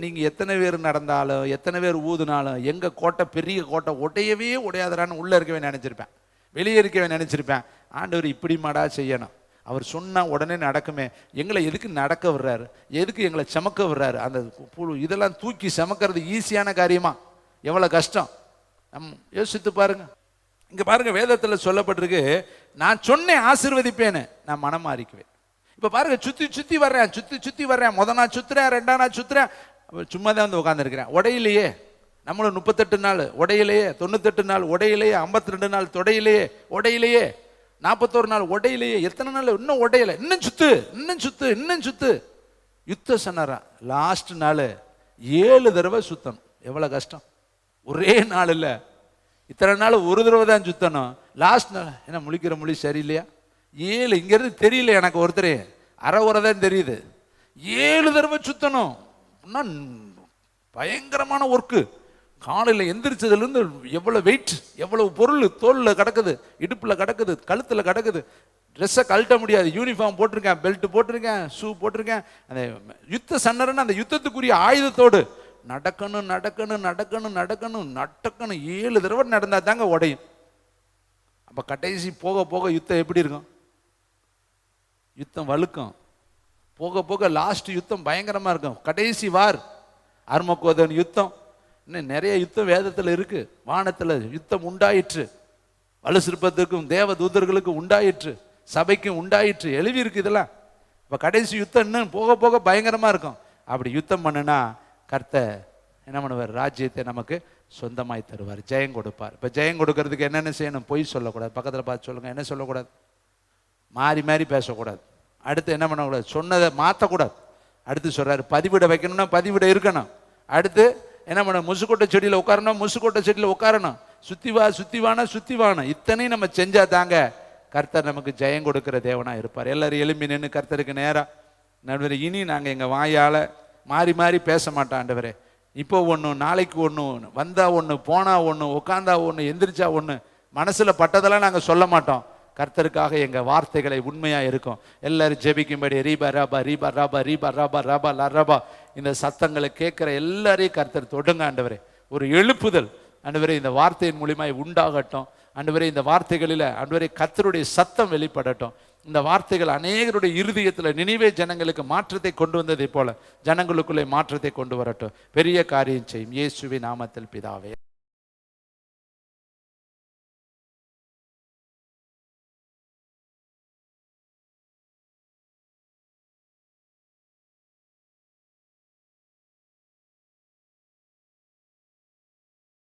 நீங்கள் எத்தனை பேர் நடந்தாலும் எத்தனை பேர் ஊதுனாலும் எங்கள் கோட்டை பெரிய கோட்டை உடையவே உடையாதரான்னு உள்ளே இருக்கவே நினச்சிருப்பேன், வெளியே இருக்கவே நினச்சிருப்பேன். ஆண்டவர் இப்படி மாடா செய்யணும், அவர் சொன்னால் உடனே நடக்குமே, எங்களை எதுக்கு நடக்க விடுறாரு, எதுக்கு எங்களை சமக்க விடுறாரு? அந்த இதெல்லாம் தூக்கி சமக்கிறது ஈஸியான காரியமா? எவ்வளோ கஷ்டம். யோசித்து பாருங்க. இங்கே பாருங்க, வேதத்தில் சொல்லப்பட்டிருக்கு, நான் சொன்னேன் ஆசீர்வதிப்பேன்னு, நான் மனம் மாறிக்குவேன். இப்போ பாருங்க, சுற்றி சுற்றி வர்றேன், சுற்றி வர்றேன். நாள் சுற்றுறேன், 2ஆம் நாள் சுற்றுறேன், சும்மா தான் வந்து உட்காந்துருக்கிறேன். உடையிலேயே நம்மளும் 38 நாள் உடையிலேயே, 98 நாள் உடையிலேயே, 52 நாள் தொடையிலேயே, உடையிலேயே 41 நாள் உடையிலேயே, எத்தனை நாள் இன்னும் உடையலை, இன்னும் சுத்து, இன்னும் சுத்து, இன்னும் சுத்து. யுத்த சன்னரா லாஸ்ட் நாள் 7 தடவை சுத்தணும். எவ்வளோ கஷ்டம். ஒரே நாள் இல்லை, இத்தனை நாள் ஒரு தடவை தான் சுத்தணும். லாஸ்ட் நாள் என்ன முழிக்கிற மொழி சரியில்லையா? 7 இங்கேருந்து தெரியல எனக்கு, ஒருத்தர் அரை உரை தான் தெரியுது. 7 தடவை சுத்தணும். பயங்கரமான ஒர்க்கு. காலையில் எந்திரிச்சதுலேருந்து எவ்வளோ வெயிட், எவ்வளவு பொருள் தோலில் கிடக்குது, இடுப்பில் கிடக்குது, கழுத்தில் கிடக்குது. ட்ரெஸ்ஸை கழட்ட முடியாது. யூனிஃபார்ம் போட்டிருக்கேன், பெல்ட் போட்டிருக்கேன், ஷூ போட்டிருக்கேன். அந்த யுத்த சன்னரன்னு அந்த யுத்தத்துக்குரிய ஆயுதத்தோடு நடக்கணும் நடக்கணும் நடக்கணும் நடக்கணும் நடக்கணும் 7 தடவை நடந்தா தாங்க உடையும். அப்போ கடைசி போக போக யுத்தம் எப்படி இருக்கும்? யுத்தம் வழுக்கும். போக போக லாஸ்ட் யுத்தம் பயங்கரமாக இருக்கும். கடைசி வார் அர்மகோதன் யுத்தம். இன்னும் நிறைய யுத்தம் வேதத்தில் இருக்கு. வானத்தில் யுத்தம் உண்டாயிற்று, வலுசிற்பத்துக்கும் தேவ தூதர்களுக்கும் உண்டாயிற்று, சபைக்கும் உண்டாயிற்று, எழுதி இருக்கு இதெல்லாம். இப்போ கடைசி யுத்தம் இன்னும் போக போக பயங்கரமாக இருக்கும். அப்படி யுத்தம் பண்ணுனா கர்த்தர் என்ன பண்ணுவார்? ராஜ்யத்தை நமக்கு சொந்தமாய் தருவார், ஜெயம் கொடுப்பார். இப்போ ஜெயம் கொடுக்கறதுக்கு என்னென்ன செய்யணும்? பொய் சொல்லக்கூடாது. பக்கத்தில் பார்த்து சொல்லுங்க, என்ன சொல்லக்கூடாது? மாறி மாறி பேசக்கூடாது. அடுத்து என்ன பண்ணக்கூடாது? சொன்னதை மாற்றக்கூடாது. அடுத்து சொல்கிறாரு, பதிவிட வைக்கணும்னா பதிவிட இருக்கணும். அடுத்து என்ன பண்ண? முசுக்கொட்டை செடியில் உட்காரணும், முசுக்கொட்டை செடியில் உட்காரணும். சுத்திவான இத்தனையும் நம்ம செஞ்சா தாங்க கர்த்தர் நமக்கு ஜெயம் கொடுக்கிற தேவனா இருப்பார். எல்லாரும் எழும்பி நின்று கர்த்தருக்கு நேராக, நடுவரே இனி நாங்கள் எங்கள் வாயால் மாறி மாறி பேச மாட்டோம் ஆண்டவரே. இப்போ ஒன்று, நாளைக்கு ஒன்று, வந்தா ஒன்று, போனா ஒன்று, உட்காந்தா ஒன்று, எந்திரிச்சா ஒன்று, மனசில் பட்டதெல்லாம் நாங்கள் சொல்ல மாட்டோம். கர்த்தருக்காக எங்கள் வார்த்தைகளை உண்மையாக இருக்கும். எல்லாரும் ஜெபிக்கும்படி ரீபா ராபா ரீபா ராபா ரீபா ராபா ராபா லரபா இந்த சத்தங்களை கேட்குற எல்லாரையும் கர்த்தர் தொடுங்க ஆண்டவரே. ஒரு எழுப்புதல் ஆண்டவரே இந்த வார்த்தையின் மூலியமாய் உண்டாகட்டும் ஆண்டவரே. இந்த வார்த்தைகளில் ஆண்டவரே கர்த்தருடைய சத்தம் வெளிப்படட்டும். இந்த வார்த்தைகள் அநேகருடைய இருதயத்தில் நினிவே ஜனங்களுக்கு மாற்றத்தை கொண்டு வந்ததை போல ஜனங்களுக்குள்ளே மாற்றத்தை கொண்டு வரட்டும். பெரிய காரியம் செய்யும் இயேசுவின் நாமத்தில் பிதாவே.